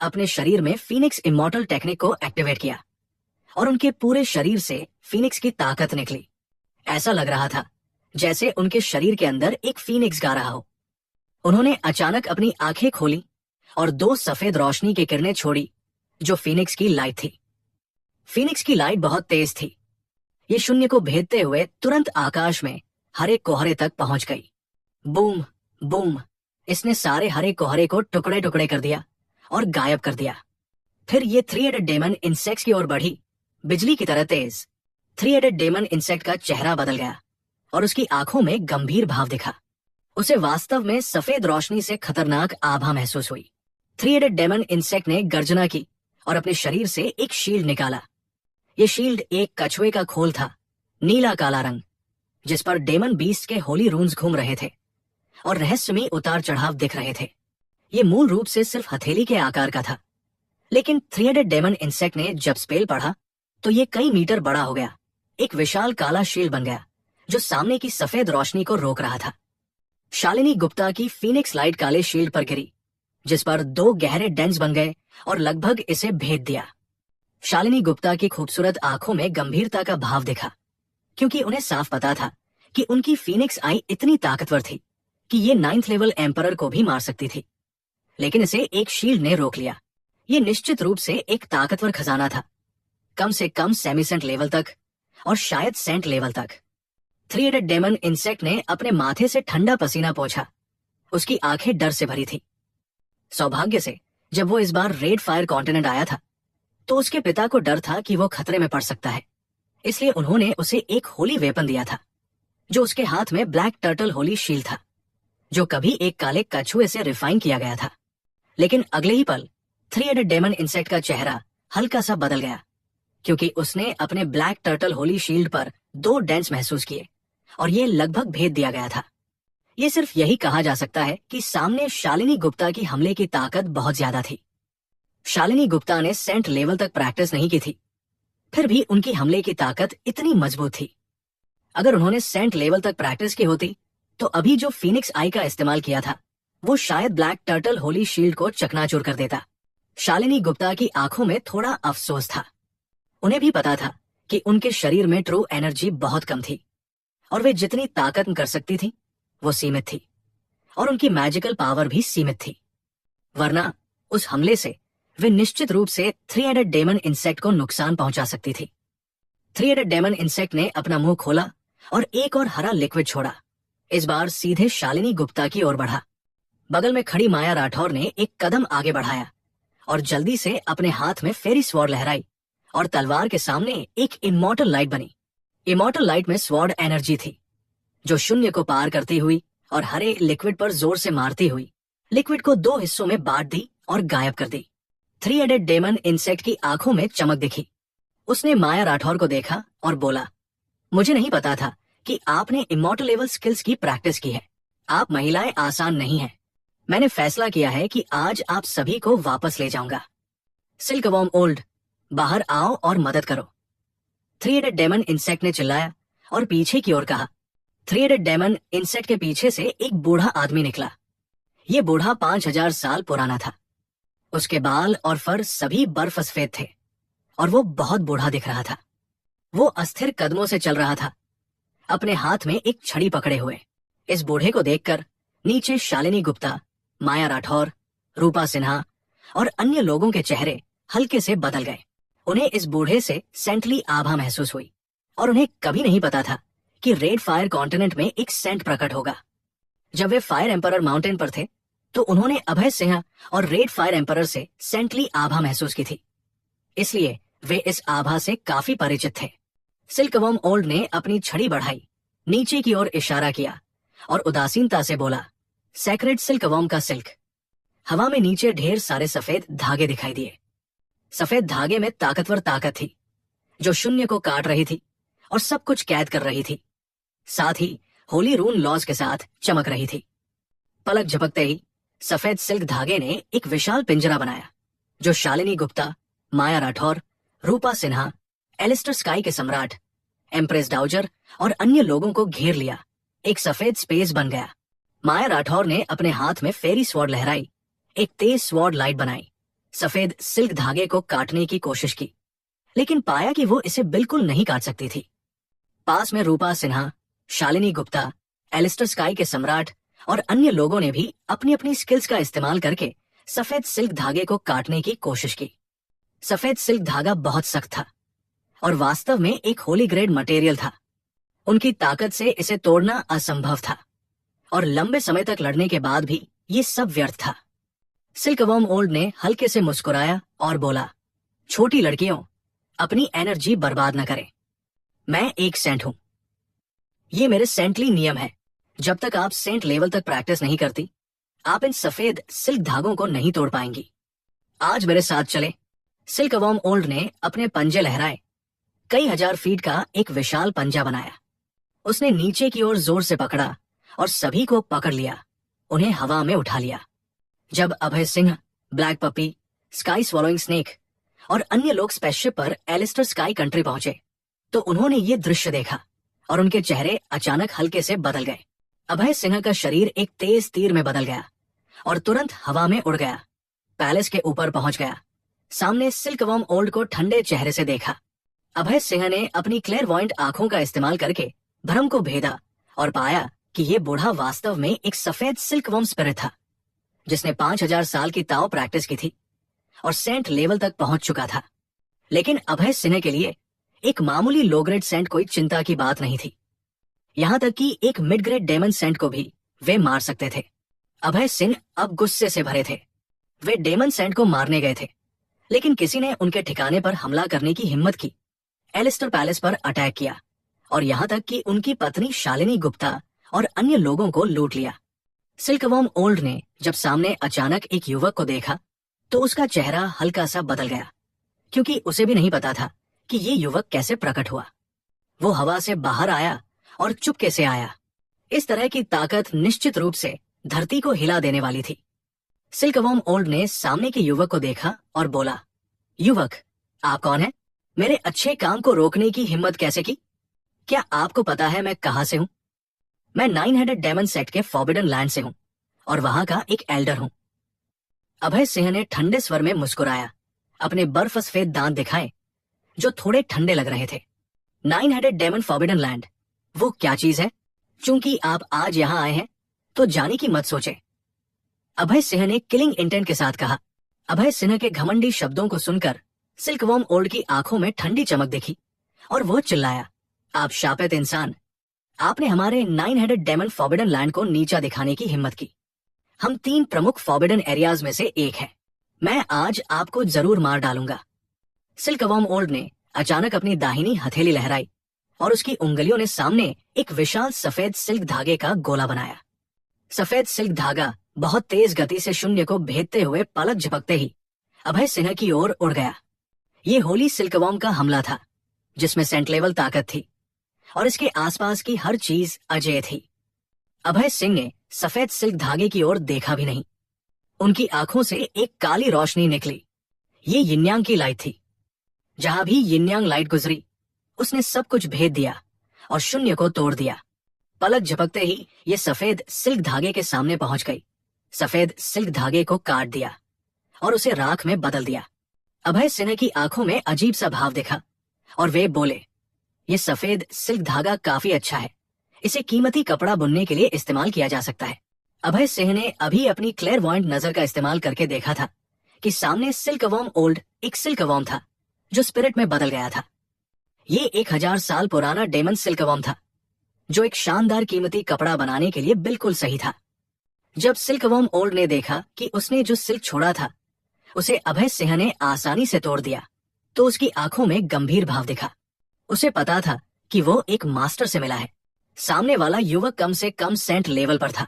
अपने शरीर में फीनिक्स इमॉर्टल टेक्निक को एक्टिवेट किया और उनके पूरे शरीर से फीनिक्स की ताकत निकली। ऐसा लग रहा था जैसे उनके शरीर के अंदर एक फीनिक्स गा रहा हो। उन्होंने अचानक अपनी आंखें खोली और 2 सफेद रोशनी की किरणें छोड़ी जो फीनिक्स की लाइट थी। फीनिक्स की लाइट बहुत तेज थी। ये शून्य को भेदते हुए तुरंत आकाश में हरे कोहरे तक पहुंच गई। बूम बूम, इसने सारे हरे कोहरे को टुकड़े टुकड़े कर दिया और गायब कर दिया। फिर ये 3 हेडेड डेमन इंसेक्ट की ओर बढ़ी, बिजली की तरह तेज। 3 हेडेड डेमन इंसेक्ट का चेहरा बदल गया और उसकी आंखों में गंभीर भाव दिखा। उसे वास्तव में सफेद रोशनी से खतरनाक आभा महसूस हुई। 3 हेडेड डेमन इंसेक्ट ने गर्जना की और अपने शरीर से एक शील्ड निकाला। ये शील्ड एक कछुए का खोल था, नीला काला रंग, जिस पर डेमन बीस्ट के होली रून्स घूम रहे थे और रहस्यमयी उतार चढ़ाव दिख रहे थे। ये मूल रूप से सिर्फ हथेली के आकार का था, लेकिन 3 हेडेड डेमन इंसेक्ट ने जब स्पेल पढ़ा तो ये कई मीटर बड़ा हो गया। एक विशाल काला शील्ड बन गया जो सामने की सफेद रोशनी को रोक रहा था। शालिनी गुप्ता की फीनिक्स लाइट काले शील्ड पर गिरी, जिस पर 2 गहरे डेंस बन गए और लगभग इसे भेद दिया। शालिनी गुप्ता की खूबसूरत आंखों में गंभीरता का भाव दिखा, क्योंकि उन्हें साफ पता था कि उनकी फीनिक्स आई इतनी ताकतवर थी कि ये 9th लेवल एम्परर को भी मार सकती थी। लेकिन इसे एक शील्ड ने रोक लिया। ये निश्चित रूप से एक ताकतवर खजाना था, कम से कम सेमी-सेंट लेवल तक और शायद सेंट लेवल तक। 3 हेडेड डेमन इंसेक्ट ने अपने माथे से ठंडा पसीना पोंछा। उसकी आंखें डर से भरी थी। सौभाग्य से जब वो इस बार रेड फायर कॉन्टिनेंट आया था तो उसके पिता को डर था कि वो खतरे में पड़ सकता है, इसलिए उन्होंने उसे एक होली वेपन दिया था, जो उसके हाथ में ब्लैक टर्टल होली शील्ड था, जो कभी एक काले कछुए से रिफाइन किया गया था। लेकिन अगले ही पल 3 हेडेड डेमन इंसेक्ट का चेहरा हल्का सा बदल गया, क्योंकि उसने अपने ब्लैक टर्टल होली शील्ड पर 2 डेंट्स महसूस किए और ये लगभग भेद दिया गया था। ये सिर्फ यही कहा जा सकता है कि सामने शालिनी गुप्ता की हमले की ताकत बहुत ज्यादा थी। शालिनी गुप्ता ने सेंट लेवल तक प्रैक्टिस नहीं की थी, फिर भी उनकी हमले की ताकत इतनी मजबूत थी। अगर उन्होंने सेंट लेवल तक प्रैक्टिस की होती तो अभी जो फीनिक्स आई का इस्तेमाल किया था वो शायद ब्लैक टर्टल होली शील्ड को चकनाचूर कर देता। शालिनी गुप्ता की आंखों में थोड़ा अफसोस था। उन्हें भी पता था कि उनके शरीर में ट्रू एनर्जी बहुत कम थी और वे जितनी ताकत कर सकती थी वो सीमित थी, और उनकी मैजिकल पावर भी सीमित थी। वरना उस हमले से वे निश्चित रूप से 3 हेडेड डेमन इंसेक्ट को नुकसान पहुंचा सकती थी। 3 हेडेड डेमन इंसेक्ट ने अपना मुंह खोला और एक और हरा लिक्विड छोड़ा। इस बार सीधे शालिनी गुप्ता की ओर बढ़ा। बगल में खड़ी माया राठौर ने एक कदम आगे बढ़ाया और जल्दी से अपने हाथ में फेरी स्वॉर्ड लहराई और तलवार के सामने एक इमॉर्टल लाइट बनी। इमॉर्टल लाइट में स्वॉर्ड एनर्जी थी जो शून्य को पार करती हुई और हरे लिक्विड पर जोर से मारती हुई लिक्विड को 2 हिस्सों में बांट दी और गायब कर दी। 3 हेडेड डेमन इंसेक्ट की आंखों में चमक दिखी। उसने माया राठौर को देखा और बोला, मुझे नहीं पता था कि आपने इमॉर्टल लेवल स्किल्स की प्रैक्टिस की है। आप महिलाएं आसान नहीं हैं। मैंने फैसला किया है कि आज आप सभी को वापस ले जाऊंगा। सिल्कवॉर्म ओल्ड, बाहर आओ और मदद करो। 3 हेडेड डेमन इंसेक्ट ने चिल्लाया और पीछे की ओर कहा। 3 हेडेड डेमन इंसेक्ट के पीछे से एक बूढ़ा आदमी निकला। ये बूढ़ा 5000 साल पुराना था। उसके बाल और फर सभी बर्फ सफेद थे और वो बहुत बूढ़ा दिख रहा था। वो अस्थिर कदमों से चल रहा था, अपने हाथ में एक छड़ी पकड़े हुए। इस बूढ़े को देखकर नीचे शालिनी गुप्ता, माया राठौर, रूपा सिन्हा और अन्य लोगों के चेहरे हल्के से बदल गए। उन्हें इस बूढ़े से सेंटली आभा महसूस हुई और उन्हें कभी नहीं पता था कि रेड फायर कॉन्टिनेंट में एक सेंट प्रकट होगा। जब वे फायर एम्परर माउंटेन पर थे तो उन्होंने अभय सिंह और रेड फायर एम्परर से सेंटली आभा महसूस की थी, इसलिए वे इस आभा से काफी परिचित थे। सिल्कवॉर्म ओल्ड ने अपनी छड़ी बढ़ाई, नीचे की ओर इशारा किया और उदासीनता से बोला, सैक्रेड सिल्कवॉर्म का सिल्क। हवा में नीचे ढेर सारे सफेद धागे दिखाई दिए। सफेद धागे में ताकतवर ताकत थी जो शून्य को काट रही थी और सब कुछ कैद कर रही थी, साथ ही होली रून लॉज के साथ चमक रही थी। पलक झपकते ही सफेद सिल्क धागे ने एक विशाल पिंजरा बनाया जो शालिनी गुप्ता, माया राठौर, रूपा सिन्हा, एलिस्टर स्काई के सम्राट, एम्प्रेस डाउजर और अन्य लोगों को घेर लिया। एक सफेद स्पेस बन गया। माया राठौर ने अपने हाथ में फेरी स्वॉर्ड लहराई, एक तेज स्वॉर्ड लाइट बनाई। सफेद सिल्क धागे को काटने की कोशिश की, लेकिन पाया कि वो इसे बिल्कुल नहीं काट सकती थी। पास में रूपा सिन्हा, शालिनी गुप्ता, एलिस्टर स्काई के सम्राट और अन्य लोगों ने भी अपनी अपनी स्किल्स का इस्तेमाल करके सफेद सिल्क धागे को काटने की कोशिश की। सफेद सिल्क धागा बहुत सख्त था और वास्तव में एक होली ग्रेड मटेरियल था। उनकी ताकत से इसे तोड़ना असंभव था और लंबे समय तक लड़ने के बाद भी ये सब व्यर्थ था। सिल्कवर्म ओल्ड ने हल्के से मुस्कुराया और बोला, छोटी लड़कियों, अपनी एनर्जी बर्बाद न करें। मैं एक सेंट हूं। ये मेरे सेंटली नियम है। जब तक आप सेंट लेवल तक प्रैक्टिस नहीं करती, आप इन सफेद सिल्क धागों को नहीं तोड़ पाएंगी। आज मेरे साथ चले। सिल्कवर्म ओल्ड ने अपने पंजे लहराए। कई हजार फीट का एक विशाल पंजा बनाया। उसने नीचे की ओर जोर से पकड़ा और सभी को पकड़ लिया, उन्हें हवा में उठा लिया। जब Abhay Singh, black puppy, sky swallowing snake और अन्य लोग स्पेसशिप पर एलिस्टर स्काई कंट्री पहुंचे तो उन्होंने ये दृश्य देखा और उनके चेहरे अचानक हल्के से बदल गए। अभय सिन्हा का शरीर एक तेज तीर में बदल गया और तुरंत हवा में उड़ गया। पैलेस के ऊपर पहुंच गया। सामने सिल्कवर्म ओल्ड को ठंडे चेहरे से देखा। अभय सिंह ने अपनी क्लेयरवॉयंट आंखों का इस्तेमाल करके भ्रम को भेदा और पाया कि ये बूढ़ा वास्तव में एक सफेद सिल्कवर्म स्पिरिट था, जिसने 5000 साल की ताओ प्रैक्टिस की थी और सेंट लेवल तक पहुंच चुका था। लेकिन अभय सिन्हा के लिए एक मामूली लो ग्रेड सेंट कोई चिंता की बात नहीं थी। यहां तक कि एक मिड ग्रेड डेमन सेंट को भी वे मार सकते थे। अभय सिंह अब गुस्से से भरे थे। वे डेमन सेंट को मारने गए थे, लेकिन किसी ने उनके ठिकाने पर हमला करने की हिम्मत की। एलिस्टर पैलेस पर अटैक किया और यहां तक कि उनकी पत्नी शालिनी गुप्ता और अन्य लोगों को लूट लिया। सिल्कवर्म ओल्ड ने जब सामने अचानक एक युवक को देखा तो उसका चेहरा हल्का सा बदल गया, क्योंकि उसे भी नहीं पता था कि ये युवक कैसे प्रकट हुआ। वो हवा से बाहर आया और चुपके से आया। इस तरह की ताकत निश्चित रूप से धरती को हिला देने वाली थी। सिल्कवर्म ओल्ड ने सामने के युवक को देखा और बोला, युवक, आप कौन हैं? मेरे अच्छे काम को रोकने की हिम्मत कैसे की? क्या आपको पता है मैं कहां से हूं? मैं 9 हेडेड डेमन सेक्ट के फॉरबिडन लैंड से हूं और वहां का एक एल्डर हूं। अभय सिंह ने ठंडे स्वर में मुस्कुराया, अपने बर्फ सफेद दांत दिखाए जो थोड़े ठंडे लग रहे थे। 9 हेडेड डेमन फॉरबिडन लैंड, वो क्या चीज है? चूंकि आप आज यहां आए हैं तो जाने की मत सोचे, अभय सिंह ने किलिंग इंटेंट के साथ कहा। अभय सिन्हा के घमंडी शब्दों को सुनकर सिल्कवर्म ओल्ड की आंखों में ठंडी चमक दिखी और वो चिल्लाया, आप शापित इंसान, आपने हमारे 9 हेडेड डेमन फॉरबिडन लैंड को नीचा दिखाने की हिम्मत की। हम 3 प्रमुख फॉरबिडन एरियाज में से एक है। मैं आज आपको जरूर मार डालूंगा। सिल्कवर्म ओल्ड ने अचानक अपनी दाहिनी हथेली लहराई और उसकी उंगलियों ने सामने एक विशाल सफेद सिल्क धागे का गोला बनाया। सफेद सिल्क धागा बहुत तेज गति से शून्य को भेदते हुए पलक झपकते ही अभय सिन्हा की ओर उड़ गया। ये होली सिल्कवर्म का हमला था, जिसमें सेंट लेवल ताकत थी और इसके आसपास की हर चीज अजेय थी। अभय सिंह ने सफेद सिल्क धागे की ओर देखा भी नहीं। उनकी आंखों से एक काली रोशनी निकली। ये यिनयांग की लाइट थी। जहां भी यिनयांग लाइट गुजरी, उसने सब कुछ भेद दिया और शून्य को तोड़ दिया। पलक झपकते ही ये सफेद सिल्क धागे के सामने पहुंच गई। सफेद सिल्क धागे को काट दिया और उसे राख में बदल दिया। अभय सिन्हा की आंखों में अजीब सा भाव दिखा और वे बोले, ये सफेद सिल्क धागा काफी अच्छा है, इसे कीमती कपड़ा बुनने के लिए इस्तेमाल किया जा सकता है। अभय सिंह ने अभी अपनी क्लेयरवॉयंट नजर का इस्तेमाल करके देखा था कि सामने सिल्कवर्म ओल्ड एक सिल्कवर्म था जो स्पिरिट में बदल गया था। ये 1000 साल पुराना डेमन सिल्कवर्म था जो एक शानदार कीमती कपड़ा बनाने के लिए बिल्कुल सही था। जब सिल्कवर्म ओल्ड ने देखा कि उसने जो सिल्क छोड़ा था उसे अभय सिंह ने आसानी से तोड़ दिया तो उसकी आंखों में गंभीर भाव दिखा। उसे पता था कि वो एक मास्टर से मिला है। सामने वाला युवक कम से कम सेंट लेवल पर था।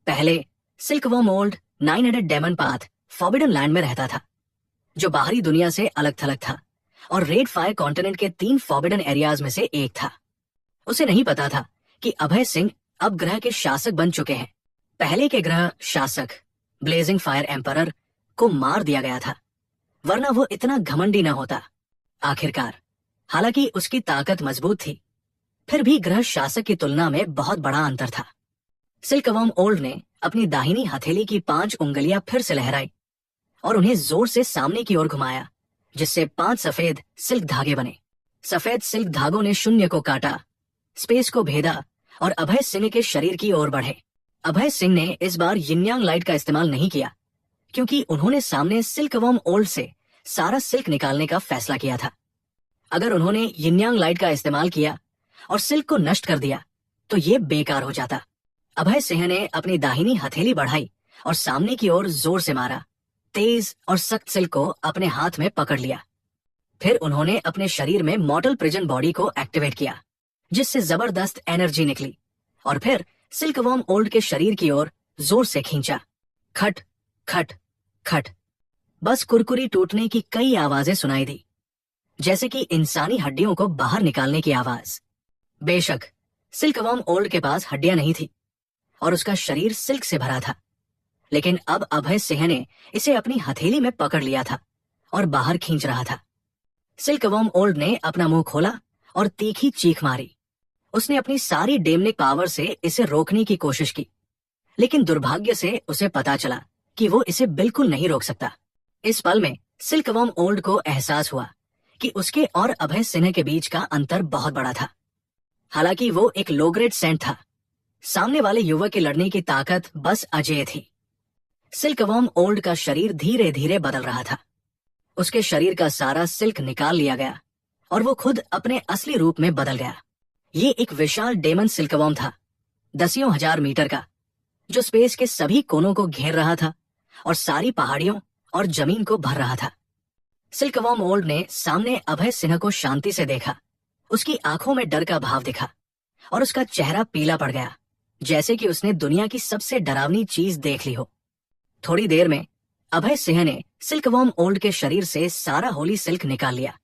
पहले silkworm old 9 headed demon path forbidden land में रहता था, जो बाहरी दुनिया से अलग थलग था और रेड फायर कॉन्टिनेंट के 3 फॉरबिडन एरियाज में से एक था। उसे नहीं पता था कि अभय सिंह अब ग्रह के शासक बन चुके हैं। पहले के ग्रह शासक ब्लेजिंग फायर एम्परर को मार दिया गया था, वरना वो इतना घमंडी न होता। आखिरकार, हालांकि उसकी ताकत मजबूत थी, फिर भी ग्रह शासक की तुलना में बहुत बड़ा अंतर था। सिल्कवर्म ओल्ड ने अपनी दाहिनी हथेली की 5 उंगलियां फिर से लहराई और उन्हें जोर से सामने की ओर घुमाया, जिससे 5 सफेद सिल्क धागे बने। सफेद सिल्क धागों ने शून्य को काटा, स्पेस को भेदा और अभय सिंह के शरीर की ओर बढ़े। अभय सिंह ने इस बार यिनयांग लाइट का इस्तेमाल नहीं किया, क्योंकि उन्होंने सामने सिल्कवर्म ओल्ड से सारा सिल्क निकालने का फैसला किया था। अगर उन्होंने यिनयांग लाइट का इस्तेमाल किया और सिल्क को नष्ट कर दिया तो ये बेकार हो जाता। अभय सिंह ने अपनी दाहिनी हथेली बढ़ाई और सामने की ओर जोर से मारा। तेज और सख्त सिल्क को अपने हाथ में पकड़ लिया। फिर उन्होंने अपने शरीर में मॉर्टल प्रिजन बॉडी को एक्टिवेट किया, जिससे जबरदस्त एनर्जी निकली, और फिर सिल्कवर्म ओल्ड के शरीर की ओर जोर से खींचा। खट खट खट, बस कुरकुरी टूटने की कई आवाजें सुनाई दी, जैसे कि इंसानी हड्डियों को बाहर निकालने की आवाज। बेशक सिल्कवर्म ओल्ड के पास हड्डियां नहीं थी और उसका शरीर सिल्क से भरा था, लेकिन अब अभय सिंह ने इसे अपनी हथेली में पकड़ लिया था और बाहर खींच रहा था। सिल्कवर्म ओल्ड ने अपना मुंह खोला और तीखी चीख मारी। उसने अपनी सारी डेमनिक पावर से इसे रोकने की कोशिश की, लेकिन दुर्भाग्य से उसे पता चला कि वो इसे बिल्कुल नहीं रोक सकता। इस पल में सिल्कवर्म ओल्ड को एहसास हुआ कि उसके और अभय सिन्हा के बीच का अंतर बहुत बड़ा था। हालांकि वो एक लो ग्रेड सेंट था, सामने वाले युवक के लड़ने की ताकत बस अजेय थी। सिल्कवर्म ओल्ड का शरीर धीरे धीरे बदल रहा था। उसके शरीर का सारा सिल्क निकाल लिया गया और वो खुद अपने असली रूप में बदल गया। ये एक विशाल डेमन सिल्कवर्म था, दसियों हजार मीटर का, जो स्पेस के सभी कोनों को घेर रहा था और सारी पहाड़ियों और जमीन को भर रहा था। सिल्कवर्म ओल्ड ने सामने अभय सिन्हा को शांति से देखा। उसकी आंखों में डर का भाव दिखा और उसका चेहरा पीला पड़ गया, जैसे कि उसने दुनिया की सबसे डरावनी चीज देख ली हो। थोड़ी देर में अभय सिंह ने सिल्कवर्म ओल्ड के शरीर से सारा होली सिल्क निकाल लिया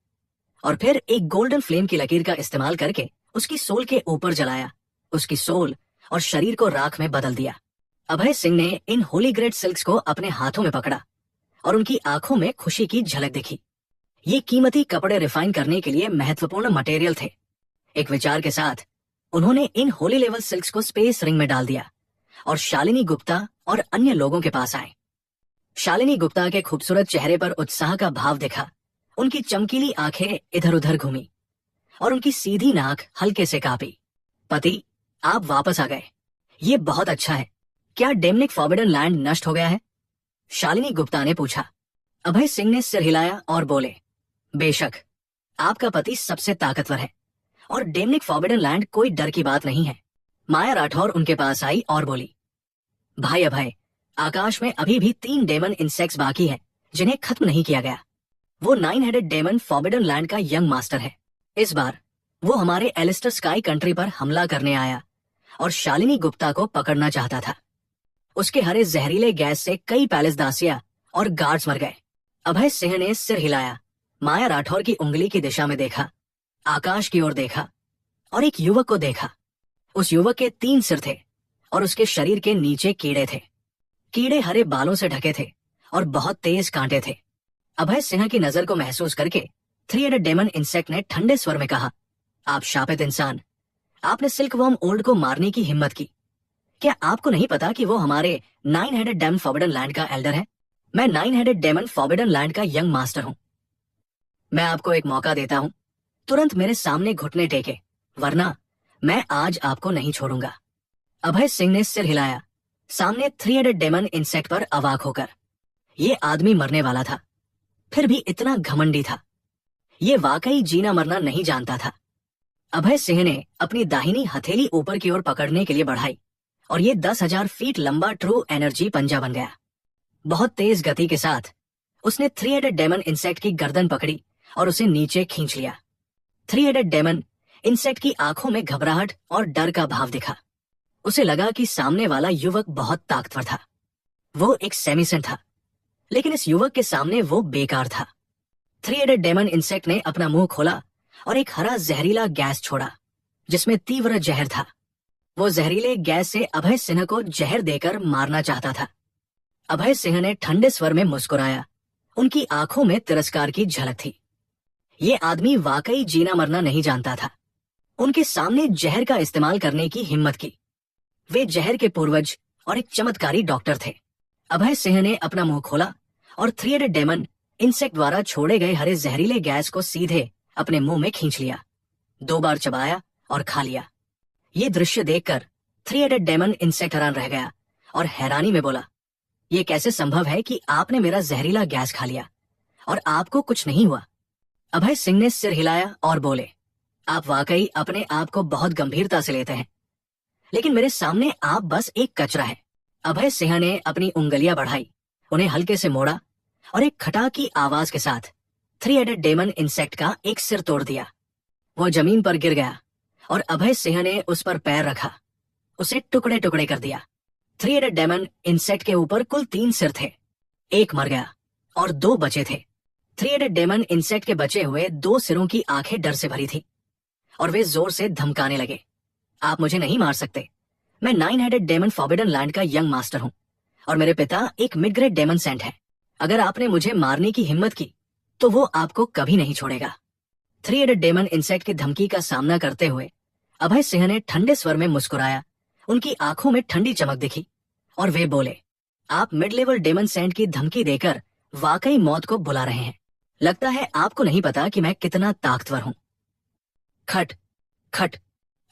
और फिर एक गोल्डन फ्लेम की लकीर का इस्तेमाल करके उसकी सोल के ऊपर जलाया। उसकी सोल और शरीर को राख में बदल दिया। अभय सिंह ने इन होली ग्रेड सिल्क्स को अपने हाथों में पकड़ा और उनकी आंखों में खुशी की झलक दिखी। ये कीमती कपड़े रिफाइन करने के लिए महत्वपूर्ण मटेरियल थे। एक विचार के साथ उन्होंने इन होली लेवल सिल्क्स को स्पेस रिंग में डाल दिया और शालिनी गुप्ता और अन्य लोगों के पास आए। शालिनी गुप्ता के खूबसूरत चेहरे पर उत्साह का भाव दिखा। उनकी चमकीली आंखें इधर उधर घूमी और उनकी सीधी नाक हल्के से कांपी। पति, आप वापस आ गए, ये बहुत अच्छा है। क्या डेमनिक फॉरबिडन लैंड नष्ट हो गया है? शालिनी गुप्ता ने पूछा। अभय सिंह ने सिर हिलाया और बोले, बेशक, आपका पति सबसे ताकतवर है और डेमनिक फॉरबिडन लैंड कोई डर की बात नहीं है। माया राठौर उनके पास आई और बोली, भाई अभय, आकाश में अभी भी 3 डेमन इंसेक्ट्स बाकी हैं जिन्हें खत्म नहीं किया गया। वो 9 हेडेड डेमन फॉरबिडन लैंड का यंग मास्टर है। इस बार वो हमारे एलिस्टर स्काई कंट्री पर हमला करने आया और शालिनी गुप्ता को पकड़ना चाहता था। उसके हरे जहरीले गैस से कई पैलेस दासिया और गार्ड्स मर गए। अभय सिंह ने सिर हिलाया, माया राठौर की उंगली की दिशा में देखा, आकाश की ओर देखा और एक युवक को देखा। उस युवक के 3 सिर थे और उसके शरीर के नीचे कीड़े थे। कीड़े हरे बालों से ढके थे और बहुत तेज कांटे थे। अभय सिंह की नजर को महसूस करके 3 हेडेड डेमन इंसेक्ट ने ठंडे स्वर में कहा, आप शापित इंसान, आपने सिल्कवर्म ओल्ड को मारने की हिम्मत की। क्या आपको नहीं पता कि वो हमारे 9 हेडेड डेमन फॉरबिडन लैंड का एल्डर है? मैं 9 हेडेड डेमन फॉरबिडन लैंड का यंग मास्टर हूँ। मैं आपको एक मौका देता हूँ, तुरंत मेरे सामने घुटने टेके, वरना मैं आज आपको नहीं छोड़ूंगा। अभय सिंह ने सिर हिलाया, सामने 3 हेडेड डेमन इंसेक्ट पर अवाक होकर। ये आदमी मरने वाला था, फिर भी इतना घमंडी था। ये वाकई जीना मरना नहीं जानता था। अभय सिंह ने अपनी दाहिनी हथेली ऊपर की ओर पकड़ने के लिए बढ़ाई और ये 10,000 फीट लंबा ट्रू एनर्जी पंजा बन गया। बहुत तेज गति के साथ उसने 3 हेडेड डेमन इंसेक्ट की गर्दन पकड़ी और उसे नीचे खींच लिया। 3 हेडेड डेमन इंसेक्ट की आंखों में घबराहट और डर का भाव दिखा। उसे लगा कि सामने वाला युवक बहुत ताकतवर था। वो एक सेमिसन था, लेकिन इस युवक के सामने वो बेकार था। 3 हेडेड डेमन इंसेक्ट ने अपना मुंह खोला और एक हरा जहरीला गैस छोड़ा, जिसमें तीव्र जहर था। वो जहरीले गैस से अभय सिंह को जहर देकर मारना चाहता था। अभय सिंह ने ठंडे स्वर में मुस्कुराया। उनकी आंखों में तिरस्कार की झलक थी। ये आदमी वाकई जीना मरना नहीं जानता था। उनके सामने जहर का इस्तेमाल करने की हिम्मत की। वे जहर के पूर्वज और एक चमत्कारी डॉक्टर थे। अभय सिंह ने अपना मुंह खोला और थ्री हेडेड डेमन इंसेक्ट द्वारा छोड़े गए हरे जहरीले गैस को सीधे अपने मुंह में खींच लिया, 2 बार चबाया और खा लिया। ये दृश्य देखकर थ्री हेडेड डेमन इंसेक्ट हैरान रह गया और हैरानी में बोला, ये कैसे संभव है कि आपने मेरा जहरीला गैस खा लिया और आपको कुछ नहीं हुआ? अभय सिंह ने सिर हिलाया और बोले, आप वाकई अपने आप को बहुत गंभीरता से लेते हैं, लेकिन मेरे सामने आप बस एक कचरा है। अभय सिंह ने अपनी उंगलियां बढ़ाई, उन्हें हल्के से मोड़ा और एक खटा की आवाज के साथ थ्री हेडेड डेमन इंसेक्ट का एक सिर तोड़ दिया। वो जमीन पर गिर गया और अभय सिंह ने उस पर पैर रखा, उसे टुकड़े टुकड़े कर दिया। थ्री हेडेड डेमन इंसेक्ट के ऊपर कुल 3 सिर थे, एक मर गया और 2 बचे थे। थ्री हेडेड डेमन इंसेक्ट के बचे हुए 2 सिरों की आंखें डर से भरी थी और वे जोर से धमकाने लगे, आप मुझे नहीं मार सकते, मैं 9 हेडेड डेमन फॉरबिडन लैंड का यंग मास्टर हूँ और मेरे पिता एक मिड ग्रेड डेमन सेंट है। अगर आपने मुझे मारने की हिम्मत की तो वो आपको कभी नहीं छोड़ेगा। थ्री हेडेड डेमन इंसेक्ट की धमकी का सामना करते हुए अभय सिंह ने ठंडे स्वर में मुस्कुराया, उनकी आंखों में ठंडी चमक दिखी और वे बोले, आप मिड लेवल डेमन सेंट की धमकी देकर वाकई मौत को बुला रहे हैं। लगता है आपको नहीं पता कि मैं कितना ताकतवर हूँ। खट खट।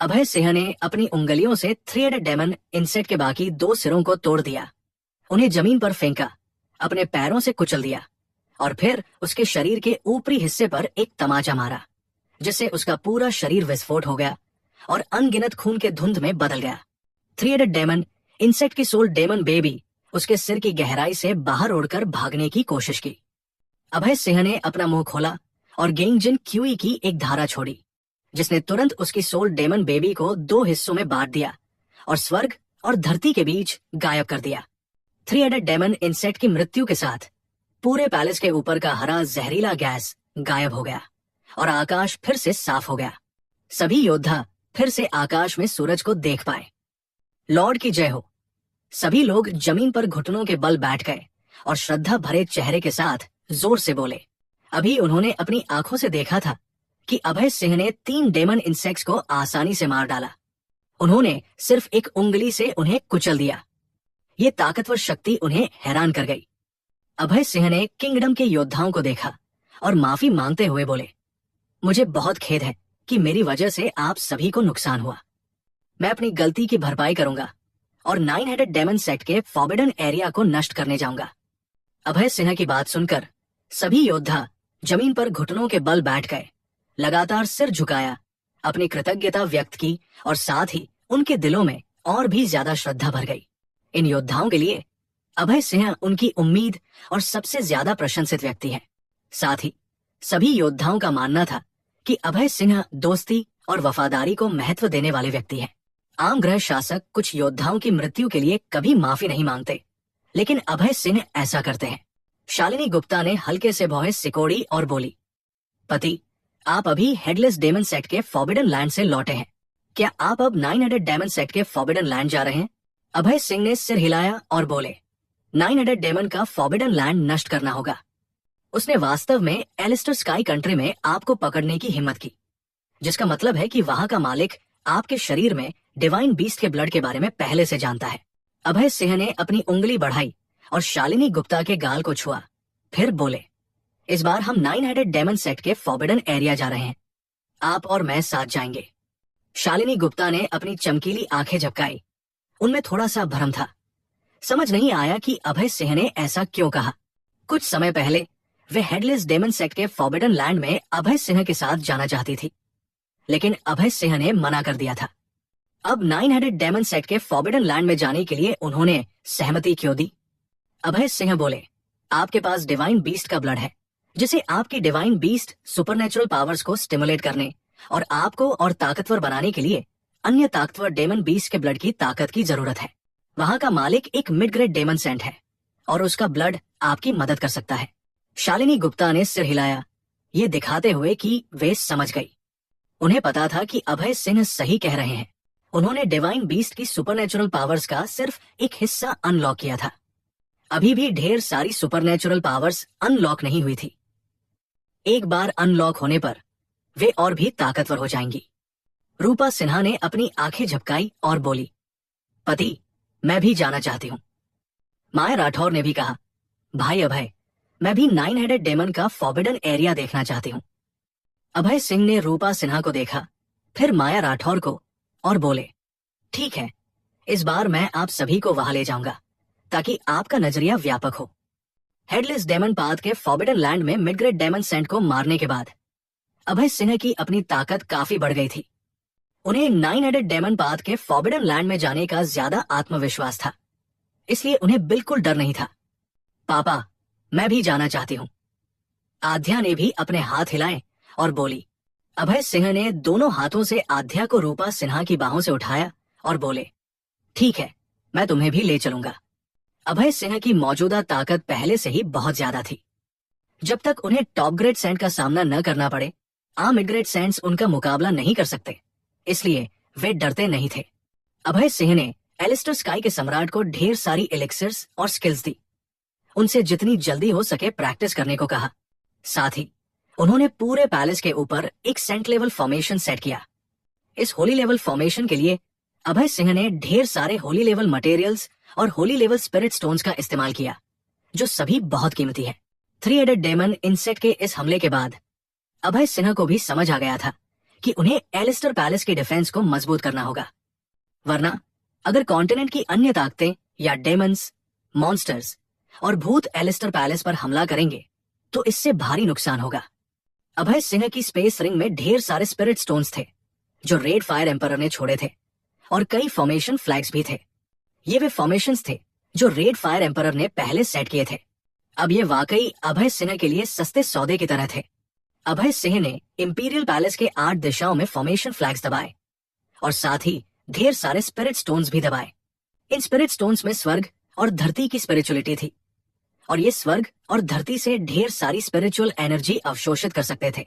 अभय सिंह ने अपनी उंगलियों से थ्री हेडेड डेमन इंसेक्ट के बाकी 2 सिरों को तोड़ दिया, उन्हें जमीन पर फेंका, अपने पैरों से कुचल दिया और फिर उसके शरीर के ऊपरी हिस्से पर एक तमाचा मारा, जिससे उसका पूरा शरीर विस्फोट हो गया और अनगिनत खून के धुंध में बदल गया। थ्री हेडेड डेमन इंसेक्ट की सोल डेमन बेबी उसके सिर की गहराई से बाहर उड़कर भागने की कोशिश की। अभय सिंह ने अपना मुंह खोला और गेंगजिन क्यूई की एक धारा छोड़ी, जिसने तुरंत उसकी सोल डेमन बेबी को 2 हिस्सों में बांट दिया और स्वर्ग और धरती के बीच गायब कर दिया। थ्री हेडेड डेमन इंसेक्ट की मृत्यु के साथ पूरे पैलेस के ऊपर का हरा जहरीला गैस गायब हो गया और आकाश फिर से साफ हो गया। सभी योद्धा फिर से आकाश में सूरज को देख पाए। लॉर्ड की जय हो। सभी लोग जमीन पर घुटनों के बल बैठ गए और श्रद्धा भरे चेहरे के साथ जोर से बोले। अभी उन्होंने अपनी आंखों से देखा था कि अभय सिंह ने 3 डेमन इंसेक्ट्स को आसानी से मार डाला। उन्होंने सिर्फ एक उंगली से उन्हें कुचल दिया। ये ताकतवर शक्ति उन्हें हैरान कर गई। अभय सिंह ने किंगडम के योद्धाओं को देखा और माफी मांगते हुए बोले, मुझे बहुत खेद है कि मेरी वजह से आप सभी को नुकसान हुआ। मैं अपनी गलती की भरपाई करूंगा और 9 हेडेड डेमन सेट के फॉरबिडन एरिया को नष्ट करने जाऊंगा। अभय सिंह की बात सुनकर सभी योद्धा जमीन पर घुटनों के बल बैठ गए, लगातार सिर झुकाया, अपनी कृतज्ञता व्यक्त की और साथ ही उनके दिलों में और भी ज्यादा श्रद्धा भर गई। इन योद्धाओं के लिए अभय सिंह उनकी उम्मीद और सबसे ज्यादा प्रशंसित व्यक्ति है। साथ ही सभी योद्धाओं का मानना था कि अभय सिंह दोस्ती और वफादारी को महत्व देने वाले व्यक्ति हैं। आम ग्रह शासक कुछ योद्धाओं की मृत्यु के लिए कभी माफी नहीं मांगते, लेकिन अभय सिंह ऐसा करते हैं। शालिनी गुप्ता ने हल्के से भौहें सिकोड़ी और बोली, पति, आप अभी हेडलेस डेमन सेट के फॉरबिडन लैंड से लौटे हैं। क्या आप अब 9 हेडेड डेमन सेट के फॉरबिडन लैंड जा रहे हैं? अभय सिंह ने सिर हिलाया और बोले, 9 हेडेड डेमन का फॉरबिडन लैंड नष्ट करना होगा। उसने वास्तव में एलिस्टर स्काई कंट्री में आपको पकड़ने की हिम्मत की, जिसका मतलब है कि वहां का मालिक आपके शरीर में डिवाइन बीस्ट के ब्लड के बारे में पहले से जानता है। अभय सिंह ने अपनी उंगली बढ़ाई और शालिनी गुप्ता के गाल को छुआ, फिर बोले, इस बार हम 9 हेडेड डेमन सेट के फॉरबिडन एरिया जा रहे हैं। आप और मैं साथ जाएंगे। शालिनी गुप्ता ने अपनी चमकीली आंखें झपकाई, उनमें थोड़ा सा भ्रम था। समझ नहीं आया कि अभय सिंह ने ऐसा क्यों कहा। कुछ समय पहले वे हेडलेस डेमन सेट के फॉरबिडन लैंड में अभय सिंह के साथ जाना चाहती थी, लेकिन अभय सिंह ने मना कर दिया था। अब 9 हेडेड डेमन सेट के फॉरबिडन लैंड में जाने के लिए उन्होंने सहमति क्यों दी? अभय सिंह बोले, आपके पास डिवाइन बीस्ट का ब्लड है, जिसे आपकी डिवाइन बीस्ट सुपरनेचुरल पावर्स को स्टिमुलेट करने और आपको और ताकतवर बनाने के लिए अन्य ताकतवर डेमन बीस्ट के ब्लड की ताकत की जरूरत है। वहां का मालिक एक मिड ग्रेड डेमन सेंट है और उसका ब्लड आपकी मदद कर सकता है। शालिनी गुप्ता ने सिर हिलाया, ये दिखाते हुए कि वे समझ गई। उन्हें पता था कि अभय सिंह सही कह रहे हैं। उन्होंने डिवाइन बीस्ट की सुपरनेचुरल पावर्स का सिर्फ एक हिस्सा अनलॉक किया था। अभी भी ढेर सारी सुपरनेचुरल पावर्स अनलॉक नहीं हुई थी। एक बार अनलॉक होने पर वे और भी ताकतवर हो जाएंगी। रूपा सिन्हा ने अपनी आंखें झपकाई और बोली, पति, मैं भी जाना चाहती हूँ। माया राठौर ने भी कहा, भाई अभय, मैं भी 9 हेडेड डेमन का फॉरबिडन एरिया देखना चाहती हूँ। अभय सिंह ने रूपा सिन्हा को देखा, फिर माया राठौर को, और बोले, ठीक है, इस बार मैं आप सभी को वहां ले जाऊंगा ताकि आपका नजरिया व्यापक हो। हेडलेस डेमन पाथ के फॉरबिडन लैंड में मिड ग्रेड डेमन सेंट को मारने के बाद अभय सिन्हा की अपनी ताकत काफी बढ़ गई थी। उन्हें 9 हेडेड डेमन पाथ के फॉरबिडन लैंड में जाने का ज्यादा आत्मविश्वास था, इसलिए उन्हें बिल्कुल डर नहीं था। पापा, मैं भी जाना चाहती हूँ। आध्या ने भी अपने हाथ हिलाए और बोली। अभय सिंह ने दोनों हाथों से आध्या को रूपा सिन्हा की बाहों से उठाया और बोले, ठीक है, मैं तुम्हें भी ले चलूंगा। अभय सिंह की मौजूदा ताकत पहले से ही बहुत ज्यादा थी। जब तक उन्हें टॉप ग्रेड सेंट का सामना न करना पड़े, आम मिड ग्रेड सेंट्स उनका मुकाबला नहीं कर सकते, इसलिए वे डरते नहीं थे। अभय सिंह ने एलिस्टर स्काई के सम्राट को ढेर सारी एलिक्सर्स और स्किल्स दी। उनसे जितनी जल्दी हो सके प्रैक्टिस करने को कहा। साथ ही उन्होंने पूरे पैलेस के ऊपर एक सेंट लेवल फॉर्मेशन सेट किया। इस होली लेवल फॉर्मेशन के लिए अभय सिंह ने ढेर सारे होली लेवल मटेरियल्स और होली लेवल स्पिरिट स्टोन्स का इस्तेमाल किया, जो सभी बहुत कीमती है। 3 हेडेड डेमन इंसेक्ट के इस हमले के बाद अभय सिन्हा को भी समझ आ गया था कि उन्हें एलिस्टर पैलेस के डिफेंस को मजबूत करना होगा, वरना अगर कॉन्टिनेंट की अन्य ताकतें या डेमन्स, मॉन्स्टर्स और भूत एलिस्टर पैलेस पर हमला करेंगे तो इससे भारी नुकसान होगा। अभय सिंह की स्पेस रिंग में ढेर सारे स्पिरिट स्टोन्स थे जो रेड फायर एम्परर ने छोड़े थे, और कई फॉर्मेशन फ्लैग्स भी थे। ये वे फॉर्मेशंस थे जो रेड फायर एम्परर ने पहले सेट किए थे। अब ये वाकई अभय सिंह के लिए सस्ते सौदे की तरह थे। अभय सिंह ने इंपीरियल पैलेस के 8 दिशाओं में फॉर्मेशन फ्लैग्स दबाए और साथ ही ढेर सारे स्पिरिट स्टोन्स भी दबाए। इन स्पिरिट स्टोन्स में स्वर्ग और धरती की स्पिरिचुअलिटी थी, और ये स्वर्ग और धरती से ढेर सारी स्पिरिचुअल एनर्जी अवशोषित कर सकते थे,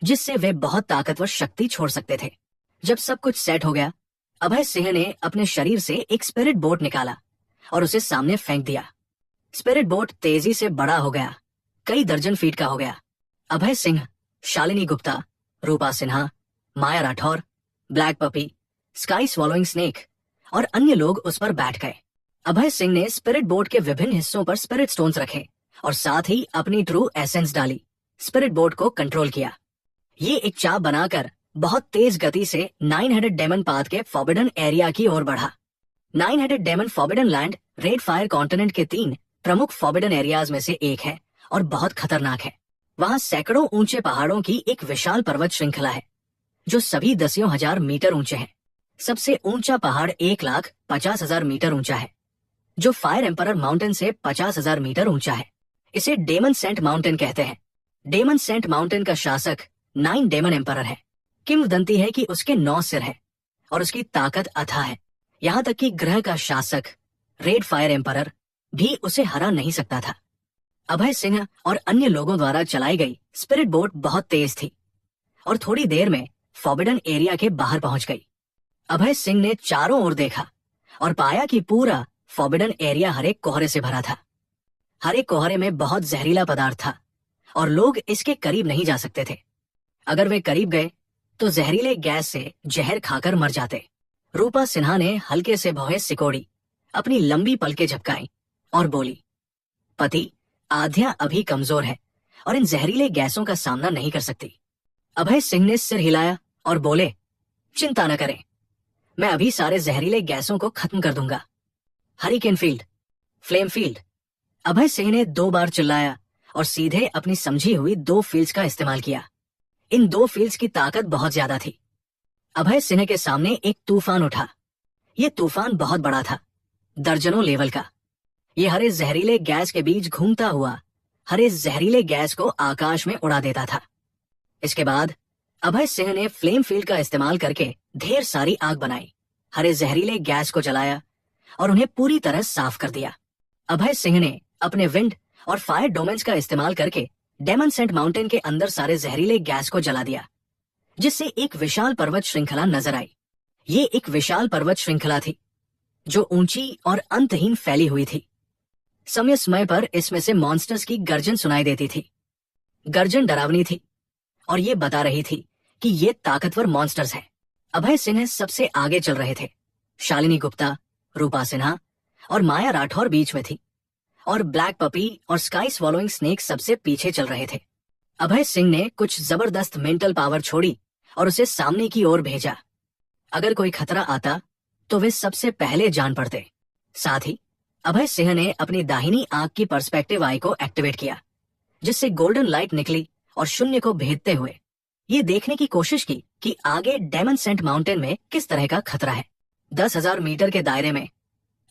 जिससे वे बहुत ताकतवर शक्ति छोड़ सकते थे। जब सब कुछ सेट हो गया, अभय सिंह ने अपने शरीर से एक स्पिरिट बोट निकाला और उसे सामने फेंक दिया। स्पिरिट बोट तेजी से बड़ा हो गया, कई दर्जन फीट का हो गया। Abhay Singh, Shalini Gupta, Rupa Sinha, Maya Rathore, black puppy, sky swallowing snake और अन्य लोग उस पर बैठ गए। अभय सिंह ने स्पिरिट बोट के विभिन्न हिस्सों पर स्पिरिट स्टोन्स रखे और साथ ही अपनी ट्रू एसेंस डाली। स्पिरिट बोट को कंट्रोल किया। ये एक चाप बनाकर बहुत तेज गति से 9 हेडेड डेमन पाथ के फॉरबिडन एरिया की ओर बढ़ा। 9 headed demon forbidden land red fire continent के 3 प्रमुख फॉरबिडन एरियाज में से एक है और बहुत खतरनाक है। वहाँ सैकड़ों ऊंचे पहाड़ों की एक विशाल पर्वत श्रृंखला है जो सभी दसियों हजार मीटर ऊंचे हैं। सबसे ऊंचा पहाड़ 1,50,000 मीटर ऊंचा है, जो फायर एम्परर माउंटेन से 50,000 मीटर ऊंचा है। इसे डेमन सेंट माउंटेन कहते हैं। डेमन सेंट माउंटेन का शासक 9 डेमन एम्परर है। किंवदंती है कि उसके 9 सिर है और उसकी ताकत अथाह है। यहाँ तक कि ग्रह का शासक रेड फायर एम्परर भी उसे हरा नहीं सकता था। अभय सिंह और अन्य लोगों द्वारा चलाई गई स्पिरिट बोट बहुत तेज थी और थोड़ी देर में फॉरबिडन एरिया के बाहर पहुंच गई। अभय सिंह ने चारों ओर देखा और पाया कि पूरा फॉरबिडन एरिया हरे कोहरे से भरा था। हरे कोहरे में बहुत जहरीला पदार्थ था और लोग इसके करीब नहीं जा सकते थे। अगर वे करीब गए तो जहरीले गैस से जहर खाकर मर जाते। रूपा सिन्हा ने हल्के से भौहें सिकोड़ी, अपनी लंबी पलकें झपकाई और बोली, पति, आध्या अभी कमजोर है और इन जहरीले गैसों का सामना नहीं कर सकती। अभय सिंह ने सिर हिलाया और बोले, चिंता न करें, मैं अभी सारे जहरीले गैसों को खत्म कर दूंगा। Hurricane field, flame field. Abhay Singh ने 2 बार चिल्लाया और सीधे अपनी समझी हुई 2 फील्ड्स का इस्तेमाल किया। इन 2 फील्ड्स की ताकत बहुत ज्यादा थी। अभय सिंह के सामने एक तूफान उठा। ये तूफान बहुत बड़ा था, दर्जनों लेवल का। ये हरे जहरीले गैस के बीच घूमता हुआ हरे जहरीले गैस को आकाश में उड़ा देता था। इसके बाद अभय सिंह ने फ्लेम फील्ड का इस्तेमाल करके ढेर सारी आग बनाई, हरे जहरीले गैस को जलाया और उन्हें पूरी तरह साफ कर दिया। अभय सिंह ने अपने विंड और फायर डोमेन्स का इस्तेमाल करके डेमन सेंट माउंटेन के अंदर सारे जहरीले गैस को जला दिया, जिससे एक विशाल पर्वत श्रृंखला नजर आई। ये एक विशाल पर्वत श्रृंखला थी जो ऊंची और अंतहीन फैली हुई थी। समय समय पर इसमें से मॉन्स्टर्स की गर्जन सुनाई देती थी। गर्जन डरावनी थी और ये बता रही थी कि ये ताकतवर मॉन्स्टर्स हैं। अभय सिंह सबसे आगे चल रहे थे। शालिनी गुप्ता, रूपा सिन्हा और माया राठौर बीच में थी और ब्लैक पपी और स्काई स्वॉलोइंग स्नेक सबसे पीछे चल रहे थे। अभय सिंह ने कुछ जबरदस्त मेंटल पावर छोड़ी और उसे सामने की ओर भेजा। अगर कोई खतरा आता तो वे सबसे पहले जान पड़ते। साथ ही अभय सिंह ने अपनी दाहिनी आंख की पर्सपेक्टिव आई को एक्टिवेट किया, जिससे गोल्डन लाइट निकली और शून्य को भेदते हुए ये देखने की कोशिश की कि आगे डेमन सेंट माउंटेन में किस तरह का खतरा है। 10,000 मीटर के दायरे में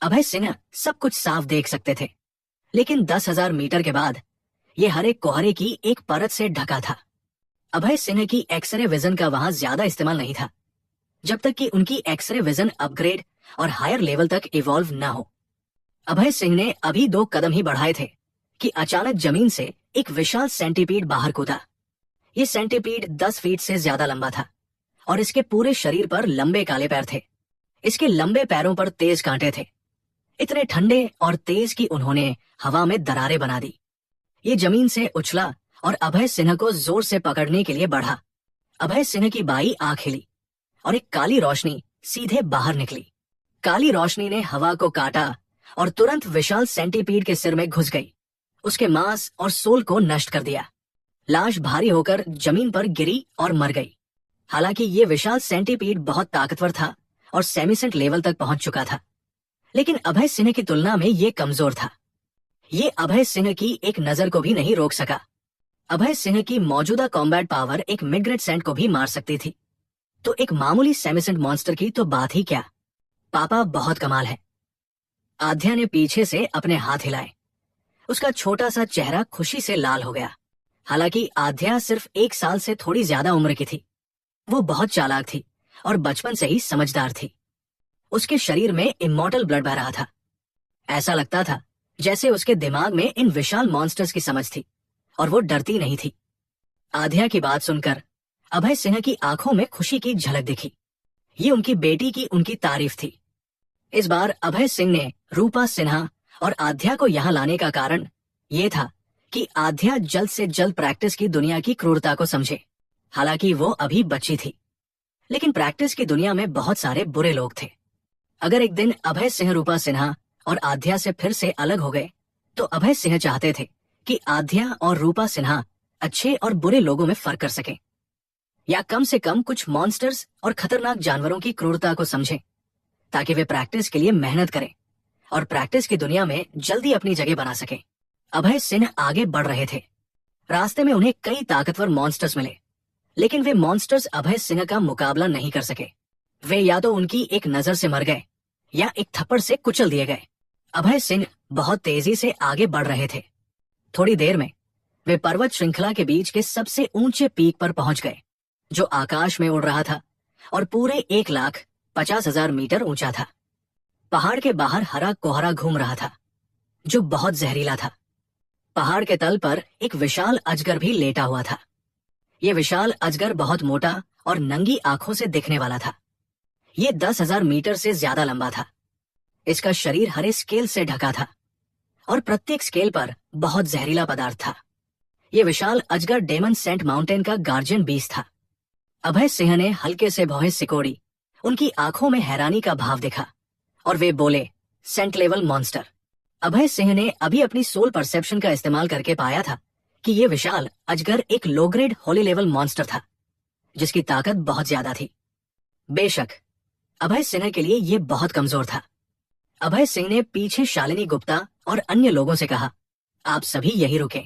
अभय सिन्हा सब कुछ साफ देख सकते थे, लेकिन 10,000 मीटर के बाद ये हरे कोहरे की एक परत से ढका था। अभय सिन्हा की एक्सरे विजन का वहां ज्यादा इस्तेमाल नहीं था, जब तक कि उनकी एक्सरे विजन अपग्रेड और हायर लेवल तक इवॉल्व न हो। अभय सिंह ने अभी 2 कदम ही बढ़ाए थे कि अचानक जमीन से एक विशाल सेंटीपीड बाहर कूदा। ये सेंटीपीड 10 फीट से ज्यादा लंबा था और इसके पूरे शरीर पर लंबे काले पैर थे। इसके लंबे पैरों पर तेज कांटे थे, इतने ठंडे और तेज कि उन्होंने हवा में दरारें बना दी। ये जमीन से उछला और अभय सिन्हा को जोर से पकड़ने के लिए बढ़ा। अभय सिन्हा की बाई आंख हिली और एक काली रोशनी सीधे बाहर निकली। काली रोशनी ने हवा को काटा और तुरंत विशाल सेंटीपीड के सिर में घुस गई, उसके मांस और सोल को नष्ट कर दिया। लाश भारी होकर जमीन पर गिरी और मर गई। हालांकि ये विशाल सेंटीपीड बहुत ताकतवर था और सेमिसेंट लेवल तक पहुंच चुका था, लेकिन अभय सिन्हा की तुलना में ये कमजोर था। ये अभय सिन्हा की एक नजर को भी नहीं रोक सका। अभय सिन्हा की मौजूदा कॉम्बैट पावर एक मिड ग्रेड सेंट को भी मार सकती थी, तो एक मामूली सेमिसेंट मॉन्स्टर की तो बात ही क्या। पापा बहुत कमाल है। आध्या ने पीछे से अपने हाथ हिलाए। उसका छोटा सा चेहरा खुशी से लाल हो गया। हालांकि आध्या सिर्फ 1 साल से थोड़ी ज्यादा उम्र की थी। वो बहुत चालाक थी और बचपन से ही समझदार थी। उसके शरीर में इमॉर्टल ब्लड बह रहा था। ऐसा लगता था जैसे उसके दिमाग में इन विशाल मॉन्स्टर्स की समझ थी और वो डरती नहीं थी। आध्या की बात सुनकर अभय सिन्हा की आंखों में खुशी की झलक दिखी। ये उनकी बेटी की उनकी तारीफ थी। इस बार अभय सिंह ने रूपा सिन्हा और आध्या को यहाँ लाने का कारण ये था कि आध्या जल्द से जल्द प्रैक्टिस की दुनिया की क्रूरता को समझे। हालांकि वो अभी बच्ची थी, लेकिन प्रैक्टिस की दुनिया में बहुत सारे बुरे लोग थे। अगर एक दिन अभय सिंह रूपा सिन्हा और आध्या से फिर से अलग हो गए तो अभय सिंह चाहते थे कि आध्या और रूपा सिन्हा अच्छे और बुरे लोगों में फर्क कर सकें, या कम से कम कुछ मॉन्स्टर्स और खतरनाक जानवरों की क्रूरता को समझें, ताकि वे प्रैक्टिस के लिए मेहनत करें और प्रैक्टिस की दुनिया में जल्दी अपनी जगह बना सकें। अभय सिंह आगे बढ़ रहे थे। रास्ते में उन्हें कई ताकतवर मॉन्स्टर्स मिले, लेकिन वे मॉन्स्टर्स अभय सिंह का मुकाबला नहीं कर सके। वे या तो उनकी एक नजर से मर गए या एक थप्पड़ से कुचल दिए गए। अभय सिंह बहुत तेजी से आगे बढ़ रहे थे। थोड़ी देर में वे पर्वत श्रृंखला के बीच के सबसे ऊंचे पीक पर पहुंच गए, जो आकाश में उड़ रहा था और पूरे 1,50,000 मीटर ऊंचा था। पहाड़ के बाहर हरा कोहरा घूम रहा था, जो बहुत जहरीला था। पहाड़ के तल पर एक विशाल अजगर भी लेटा हुआ था। ये विशाल अजगर बहुत मोटा और नंगी आंखों से दिखने वाला था। ये 10,000 मीटर से ज्यादा लंबा था। इसका शरीर हरे स्केल से ढका था और प्रत्येक स्केल पर बहुत जहरीला पदार्थ था। ये विशाल अजगर डेमन सेंट माउंटेन का गार्जियन बीस्ट था। अभय सिंह ने हल्के से भौहें सिकोड़ी। उनकी आंखों में हैरानी का भाव दिखा और वे बोले, सेंट लेवल मॉन्स्टर। अभय सिंह ने अभी अपनी सोल परसेप्शन का इस्तेमाल करके पाया था कि ये विशाल अजगर एक low grade Holi level monster था, जिसकी ताकत बहुत ज्यादा थी। बेशक अभय सिन्हा के लिए ये बहुत कमजोर था। अभय सिंह ने पीछे शालिनी गुप्ता और अन्य लोगों से कहा, आप सभी यही रुके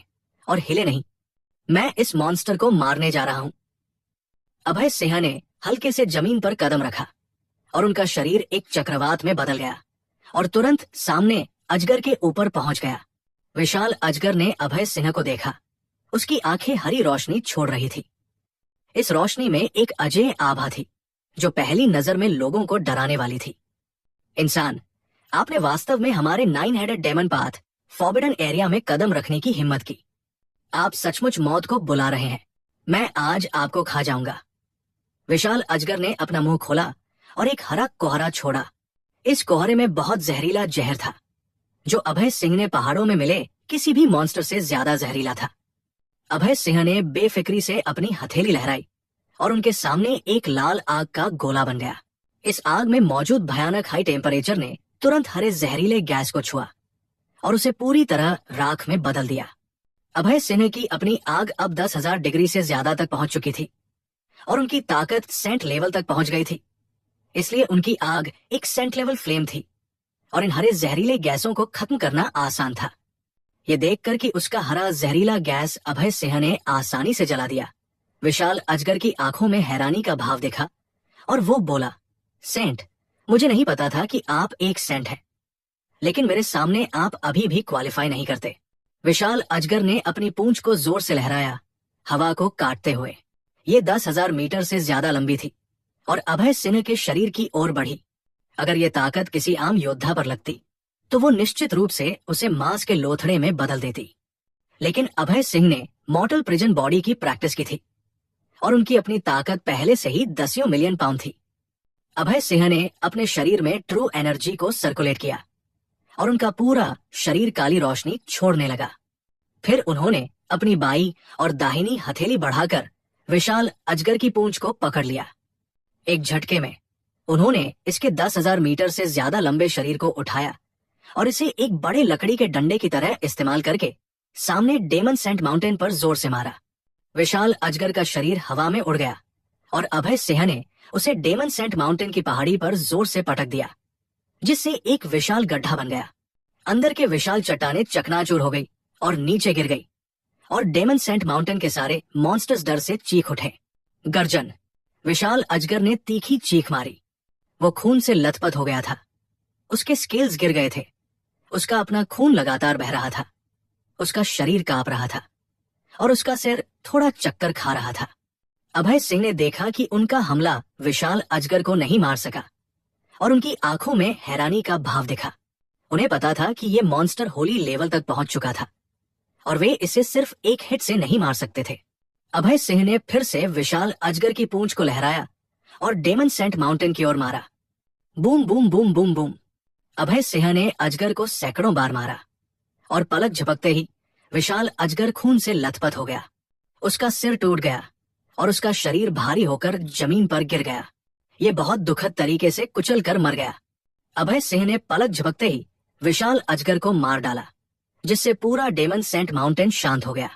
और हिले नहीं, मैं इस मॉन्स्टर को मारने जा रहा हूं। अभय सिंह ने हल्के से जमीन पर कदम रखा और उनका शरीर एक चक्रवात में बदल गया और तुरंत सामने अजगर के ऊपर पहुंच गया। विशाल अजगर ने अभय सिन्हा को देखा। उसकी आंखें हरी रोशनी छोड़ रही थी। इस रोशनी में एक अजय आभा थी, जो पहली नजर में लोगों को डराने वाली थी। इंसान, आपने वास्तव में हमारे 9 headed demon path forbidden area में कदम रखने की हिम्मत की। आप सचमुच मौत को बुला रहे हैं। मैं आज आपको खा जाऊंगा। विशाल अजगर ने अपना मुंह खोला और एक हरा कोहरा छोड़ा। इस कोहरे में बहुत जहरीला जहर था, जो अभय सिंह ने पहाड़ों में मिले किसी भी मॉन्स्टर से ज्यादा जहरीला था। अभय सिंह ने बेफिक्री से अपनी हथेली लहराई और उनके सामने एक लाल आग का गोला बन गया। इस आग में मौजूद भयानक हाई टेम्परेचर ने तुरंत हरे जहरीले गैस को छुआ और उसे पूरी तरह राख में बदल दिया। अभय सिन्हा की अपनी आग अब 10,000 डिग्री से ज्यादा तक पहुंच चुकी थी और उनकी ताकत सेंट लेवल तक पहुंच गई थी। इसलिए उनकी आग एक सेंट लेवल फ्लेम थी और इन हरे जहरीले गैसों को खत्म करना आसान था। ये देखकर कि उसका हरा जहरीला गैस अभय सिंह ने आसानी से जला दिया, विशाल अजगर की आंखों में हैरानी का भाव देखा और वो बोला, सेंट, मुझे नहीं पता था कि आप एक सेंट हैं, लेकिन मेरे सामने आप अभी भी क्वालिफाई नहीं करते। विशाल अजगर ने अपनी पूंछ को जोर से लहराया, हवा को काटते हुए। ये 10,000 मीटर से ज्यादा लंबी थी और अभय सिंह के शरीर की ओर बढ़ी। अगर ये ताकत किसी आम योद्धा पर लगती तो वो निश्चित रूप से उसे मांस के लोथड़े में बदल देती, लेकिन अभय सिंह ने मॉर्टल प्रिजन बॉडी की प्रैक्टिस की थी और उनकी अपनी ताकत पहले से ही 10 मिलियन पाउंड थी। अभय सिंह ने अपने शरीर में ट्रू एनर्जी को सर्कुलेट किया और उनका पूरा शरीर काली रोशनी छोड़ने लगा। फिर उन्होंने अपनी बाई और दाहिनी हथेली बढ़ाकर विशाल अजगर की पूंछ को पकड़ लिया। एक झटके में उन्होंने इसके 10,000 मीटर से ज्यादा लंबे शरीर को उठाया और इसे एक बड़े लकड़ी के डंडे की तरह इस्तेमाल करके सामने डेमन सेंट माउंटेन पर जोर से मारा। विशाल अजगर का शरीर हवा में उड़ गया और अभय सिंह ने उसे डेमन सेंट माउंटेन की पहाड़ी पर जोर से पटक दिया, जिससे एक विशाल गड्ढा बन गया। अंदर के विशाल चट्टानें चकनाचूर हो गई और नीचे गिर गई और डेमन सेंट माउंटेन के सारे मॉन्स्टर्स डर से चीख उठे। गर्जन। विशाल अजगर ने तीखी चीख मारी। वो खून से लथपथ हो गया था, उसके स्केल्स गिर गए थे, उसका अपना खून लगातार बह रहा था, उसका शरीर कांप रहा था और उसका सिर थोड़ा चक्कर खा रहा था। अभय सिंह ने देखा कि उनका हमला विशाल अजगर को नहीं मार सका और उनकी आंखों में हैरानी का भाव दिखा। उन्हें पता था कि ये मॉन्स्टर होली लेवल तक पहुंच चुका था और वे इसे सिर्फ एक हिट से नहीं मार सकते थे। अभय सिंह ने फिर से विशाल अजगर की पूंछ को लहराया और डेमन सेंट माउंटेन की ओर मारा। Boom boom boom boom boom. Abhay Singh ने अजगर को सैकड़ों बार मारा और पलक झपकते ही विशाल अजगर खून से लथपथ हो गया। उसका सिर टूट गया और उसका शरीर भारी होकर जमीन पर गिर गया। ये बहुत दुखद तरीके से कुचल कर मर गया। अभय सिंह ने पलक झपकते ही विशाल अजगर को मार डाला, जिससे पूरा डेमन सेंट माउंटेन शांत हो गया।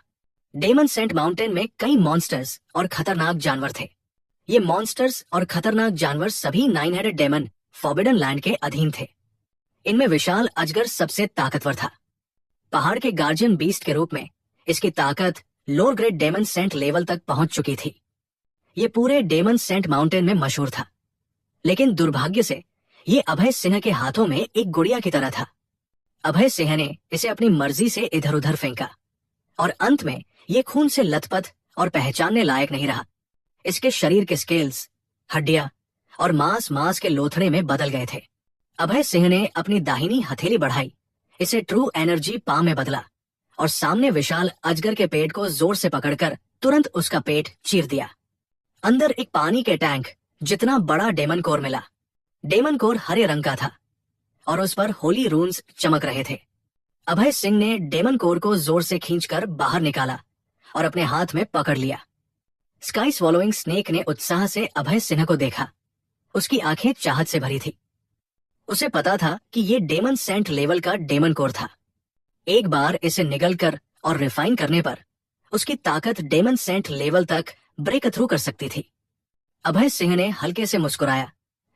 डेमन सेंट माउंटेन में कई मॉन्स्टर्स और खतरनाक जानवर थे। ये मॉन्स्टर्स और खतरनाक जानवर सभी 9 हेडेड डेमन फॉरबिडन लैंड के अधीन थे। इनमें विशाल अजगर सबसे ताकतवर था। पहाड़ के गार्जियन बीस्ट के रूप में इसकी ताकत lower grade demon saint level तक पहुंच चुकी थी। ये पूरे डेमन सेंट माउंटेन में मशहूर था, लेकिन दुर्भाग्य से ये अभय सिंह के हाथों में एक गुड़िया की तरह था। अभय सिंह ने इसे अपनी मर्जी से इधर उधर फेंका और अंत में ये खून से लथपथ और पहचानने लायक नहीं रहा। इसके शरीर के स्केल्स, हड्डियां और मांस के लोथड़े में बदल गए थे। अभय सिंह ने अपनी दाहिनी हथेली बढ़ाई, इसे ट्रू एनर्जी पाम में बदला और सामने विशाल अजगर के पेट को जोर से पकड़कर तुरंत उसका पेट चीर दिया। अंदर एक पानी के टैंक जितना बड़ा डेमन कोर मिला। डेमन कोर हरे रंग का था और उस पर होली रून्स चमक रहे थे। अभय सिंह ने डेमन कोर को जोर से खींचकर बाहर निकाला और अपने हाथ में पकड़ लिया। स्काई स्वॉलोइंग स्नेक ने उत्साह से अभय सिंह को देखा। उसकी आंखें चाहत से भरी थी। उसे पता था कि ये डेमन सेंट लेवल का डेमन कोर था। एक बार इसे निगलकर और रिफाइन करने पर उसकी ताकत डेमन सेंट लेवल तक ब्रेक थ्रू कर सकती थी। अभय सिंह ने हल्के से मुस्कुराया,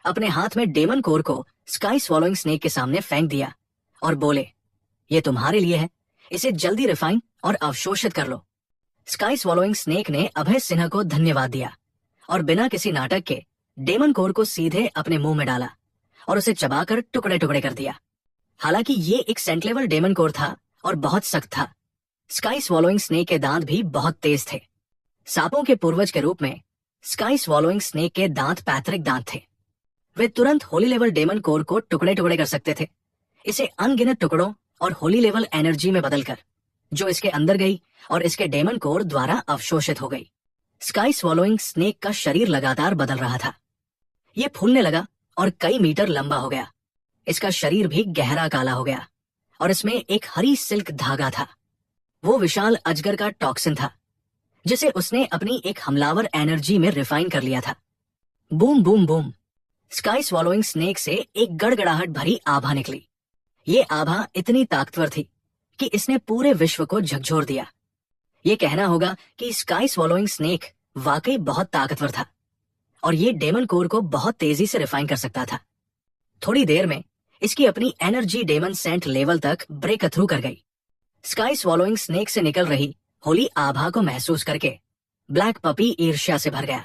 अपने हाथ में डेमन कोर को स्काई स्वॉलोइंग स्नेक के सामने फेंक दिया और बोले, ये तुम्हारे लिए है, इसे जल्दी रिफाइन और अवशोषित कर लो। स्काई स्वॉलोइंग स्नेक ने अभय सिन्हा को धन्यवाद दिया और बिना किसी नाटक के डेमन कोर को सीधे अपने मुंह में डाला और उसे चबाकर टुकड़े टुकड़े कर दिया। हालांकि ये एक सेंट लेवल डेमन कोर था और बहुत सख्त था। स्काई स्वॉलोइंग स्नेक के दांत भी बहुत तेज थे। सांपों के पूर्वज के रूप में स्काई स्वॉलोइंग स्नेक के दांत पैतृक दांत थे। वे तुरंत होली लेवल डेमन कोर को टुकड़े टुकड़े कर सकते थे, इसे अनगिनत टुकड़ों और होली लेवल एनर्जी में बदलकर, जो इसके अंदर गई और इसके डेमन कोर द्वारा अवशोषित हो गई। स्काई स्वॉलोइंग स्नेक का शरीर लगातार बदल रहा था। ये फूलने लगा और कई मीटर लंबा हो गया। इसका शरीर भी गहरा काला हो गया और इसमें एक हरी सिल्क धागा था। वो विशाल अजगर का टॉक्सिन था, जिसे उसने अपनी एक हमलावर एनर्जी में रिफाइन कर लिया था। Boom boom boom. Sky swallowing snake से एक गड़गड़ाहट भरी आभा निकली। ये आभा इतनी ताकतवर थी कि इसने पूरे विश्व को झकझोर दिया। ये कहना होगा कि स्काई स्वॉलोइंग स्नेक वाकई बहुत ताकतवर था और ये डेमन कोर को बहुत तेजी से रिफाइन कर सकता था। थोड़ी देर में इसकी अपनी एनर्जी डेमन सेंट लेवल तक ब्रेक थ्रू कर गई। स्काई स्वॉलोइंग स्नेक से निकल रही होली आभा को महसूस करके ब्लैक पपी ईर्ष्या से भर गया।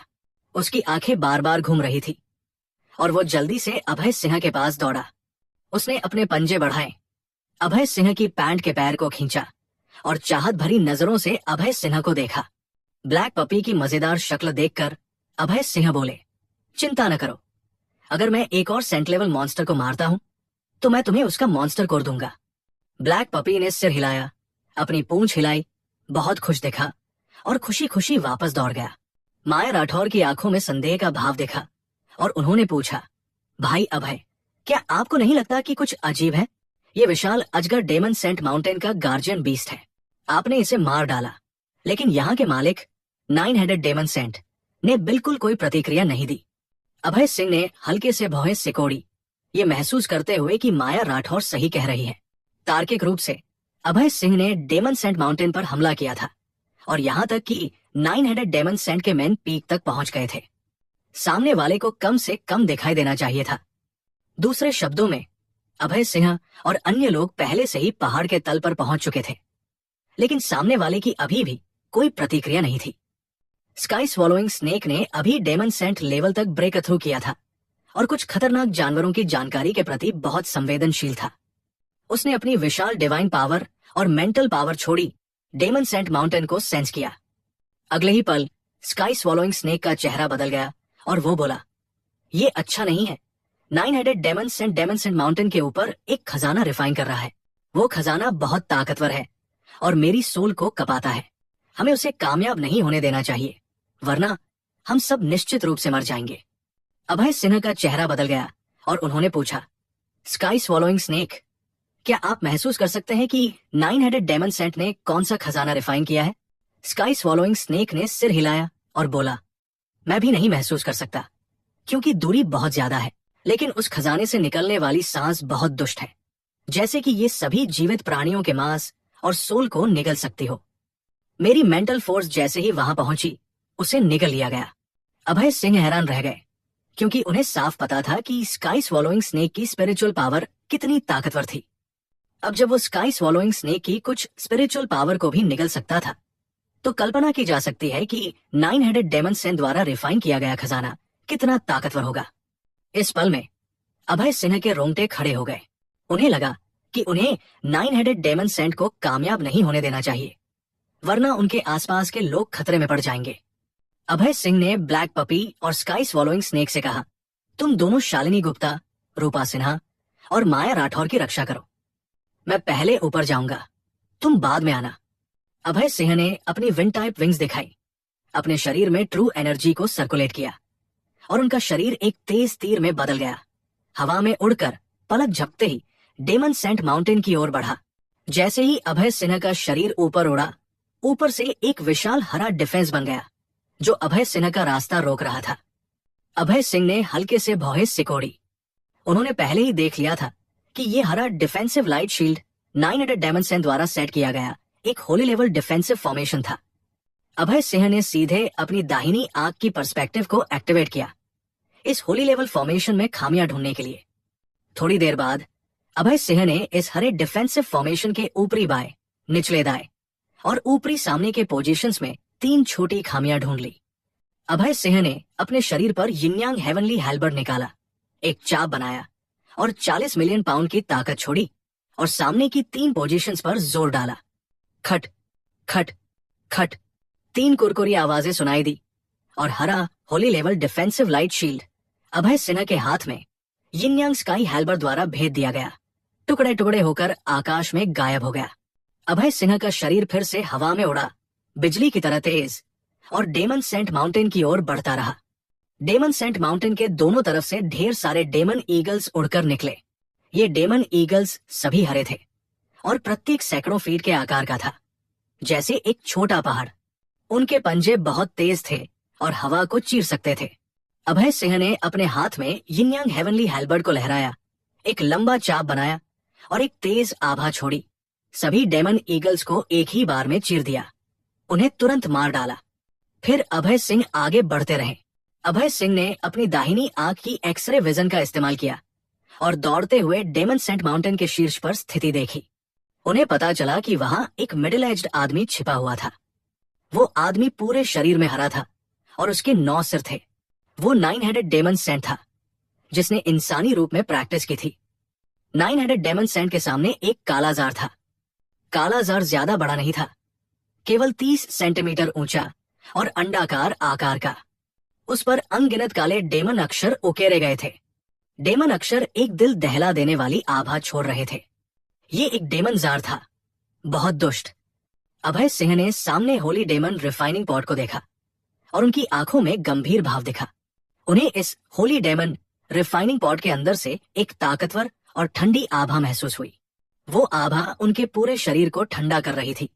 उसकी आंखें बार बार घूम रही थी और वो जल्दी से अभय सिंह के पास दौड़ा। उसने अपने पंजे बढ़ाए, अभय सिंह की पैंट के पैर को खींचा और चाहत भरी नजरों से अभय सिंह को देखा। ब्लैक पपी की मजेदार शक्ल देखकर अभय सिंह बोले, चिंता न करो, अगर मैं एक और सेंट लेवल मॉन्स्टर को मारता हूं तो मैं तुम्हें उसका मॉन्स्टर कोर दूंगा। ब्लैक पपी ने सिर हिलाया, अपनी पूंछ हिलाई, बहुत खुश दिखा और खुशी खुशी वापस दौड़ गया। माया राठौर की आंखों में संदेह का भाव देखा और उन्होंने पूछा, भाई अभय, क्या आपको नहीं लगता कि कुछ अजीब है? ये विशाल अजगर डेमन सेंट माउंटेन का गार्जियन बीस्ट है। आपने इसे मार डाला, लेकिन यहाँ के मालिक 9 हेडेड डेमन सेंट ने बिल्कुल कोई प्रतिक्रिया नहीं दी। अभय सिंह ने हल्के से भौहें सिकोड़ी, ये महसूस करते हुए कि माया राठौर सही कह रही है। तार्किक रूप से अभय सिंह ने डेमन सेंट माउंटेन पर हमला किया था और यहाँ तक कि 9 हेडेड डेमन सेंट के मेन पीक तक पहुंच गए थे। सामने वाले को कम से कम दिखाई देना चाहिए था। दूसरे शब्दों में अभय सिंह और अन्य लोग पहले से ही पहाड़ के तल पर पहुंच चुके थे, लेकिन सामने वाले की अभी भी कोई प्रतिक्रिया नहीं थी। स्काई स्वॉलोइंग स्नेक ने अभी डेमन सेंट लेवल तक ब्रेक थ्रू किया था और कुछ खतरनाक जानवरों की जानकारी के प्रति बहुत संवेदनशील था। उसने अपनी विशाल डिवाइन पावर और मेंटल पावर छोड़ी डेमन सेंट माउंटेन को सेंस किया। अगले ही पल स्काई स्वॉलोइंग स्नेक का चेहरा बदल गया और वो बोला, ये अच्छा नहीं है। 9 हेडेड डेमन सेंट माउंटेन के ऊपर एक खजाना रिफाइन कर रहा है। वो खजाना बहुत ताकतवर है और मेरी सोल को कपाता है। हमें उसे कामयाब नहीं होने देना चाहिए, वरना हम सब निश्चित रूप से मर जाएंगे। अभय सिन्हा का चेहरा बदल गया और उन्होंने पूछा, स्काई स्वॉलोइंग स्नेक, क्या आप महसूस कर सकते हैं कि 9 हेडेड डेमन सेंट ने कौन सा खजाना रिफाइन किया है? स्काई स्वॉलोइंग स्नेक ने सिर हिलाया और बोला, मैं भी नहीं महसूस कर सकता, क्योंकि दूरी बहुत ज्यादा है, लेकिन उस खजाने से निकलने वाली सांस बहुत दुष्ट है, जैसे कि ये सभी जीवित प्राणियों के मांस और सोल को निगल सकती हो। मेरी मेंटल फोर्स जैसे ही वहां पहुंची, उसे निगल लिया गया। अभय सिंह हैरान रह गए, क्योंकि उन्हें साफ पता था कि स्काई स्वॉलोइंग स्नेक की स्पिरिचुअल पावर कितनी ताकतवर थी। अब जब वो स्काई स्वॉलोइंग स्नेक की कुछ स्पिरिचुअल पावर को भी निगल सकता था, तो कल्पना की जा सकती है कि 9 हेडेड डेमन सेंट द्वारा रिफाइन किया गया खजाना कितना ताकतवर होगा। इस पल में अभय सिन्हा के रोंगटे खड़े हो गए। उन्हें लगा कि उन्हें 9 हेडेड डेमन सेंट को कामयाब नहीं होने देना चाहिए, वरना उनके आसपास के लोग खतरे में पड़ जाएंगे। अभय सिंह ने ब्लैक पपी और स्काई स्वॉलोइंग स्नेक से कहा, तुम दोनों शालिनी गुप्ता, रूपा सिन्हा और माया राठौर की रक्षा करो। मैं पहले ऊपर जाऊंगा, तुम बाद में आना। अभय सिंह ने अपनी विंड टाइप विंग्स दिखाई, अपने शरीर में ट्रू एनर्जी को सर्कुलेट किया और उनका शरीर एक तेज तीर में बदल गया। हवा में उड़कर पलक झपकते ही डेमन सेंट माउंटेन की ओर बढ़ा। जैसे ही अभय सिन्हा का शरीर ऊपर उड़ा, ऊपर से एक विशाल हरा डिफेंस बन गया जो अभय सिन्हा का रास्ता रोक रहा था। अभय सिंह ने हल्के से भौहें सिकोड़ी। उन्होंने पहले ही देख लिया था कि ये हरा defensive light shield 9 headed demon saint द्वारा सेट किया गया एक होली लेवल डिफेंसिव फॉर्मेशन था। अभय सिंह ने सीधे अपनी दाहिनी आंख की पर्सपेक्टिव को एक्टिवेट किया इस होली लेवल फॉर्मेशन में खामियां ढूंढने के लिए। थोड़ी देर बाद अभय सिंह ने इस हरे डिफेंसिव फॉर्मेशन के ऊपरी बाएं, निचले दाएं और ऊपरी सामने के पोजीशंस में 3 छोटी खामियां ढूंढ ली। अभय सिंह ने अपने शरीर पर यिनयांग हेवनली हैल्बर्ड निकाला, एक चाप बनाया और 40 मिलियन पाउंड की ताकत छोड़ी और सामने की 3 पोजीशंस पर जोर डाला। खट खट खट 3 कुरकुरी आवाजें सुनाई दी और हरा holy level defensive light shield Abhay Sinha के हाथ में यिनयांग स्काई हैल्बर्ड द्वारा भेद दिया गया, टुकड़े टुकड़े होकर आकाश में गायब हो गया। अभय सिन्हा का शरीर फिर से हवा में उड़ा, बिजली की तरह तेज, और डेमन सेंट माउंटेन की ओर बढ़ता रहा। डेमन सेंट माउंटेन के दोनों तरफ से ढेर सारे डेमन ईगल्स उड़कर निकले। ये डेमन ईगल्स सभी हरे थे और प्रत्येक सैकड़ों फीट के आकार का था, जैसे एक छोटा पहाड़। उनके पंजे बहुत तेज थे और हवा को चीर सकते थे। अभय सिंह ने अपने हाथ में यिनयांग हेवनली हैल्बर्ड को लहराया, एक लंबा चाप बनाया और एक तेज आभा छोड़ी। सभी डेमन ईगल्स को एक ही बार में चीर दिया, उन्हें तुरंत मार डाला। फिर अभय सिंह आगे बढ़ते रहे। अभय सिंह ने अपनी दाहिनी आंख की एक्सरे विजन का इस्तेमाल किया और दौड़ते हुए डेमन सेंट माउंटेन के शीर्ष पर स्थिति देखी। उन्हें पता चला कि वहां एक मिडिल एज्ड आदमी छिपा हुआ था। वो आदमी पूरे शरीर में हरा था और उसके 9 सिर थे। वो 9 हेडेड डेमन सेंट था, जिसने इंसानी रूप में प्रैक्टिस की थी। 9 हेडेड डेमन सेंट के सामने एक कालाजार था। कालाजार ज्यादा बड़ा नहीं था, केवल 30 सेंटीमीटर ऊंचा और अंडाकार आकार का। उस पर अनगिनत काले डेमन अक्षर उकेरे गए थे। डेमन अक्षर एक दिल दहला देने वाली आभा छोड़ रहे थे। ये एक डेमन जार था, बहुत दुष्ट। अभय सिंह ने सामने होली डेमन रिफाइनिंग पॉट को देखा और उनकी आंखों में गंभीर भाव दिखा। उन्हें इस होली डेमन रिफाइनिंग पॉट के अंदर से एक ताकतवर और ठंडी आभा महसूस हुई। वो आभा उनके पूरे शरीर को ठंडा कर रही थी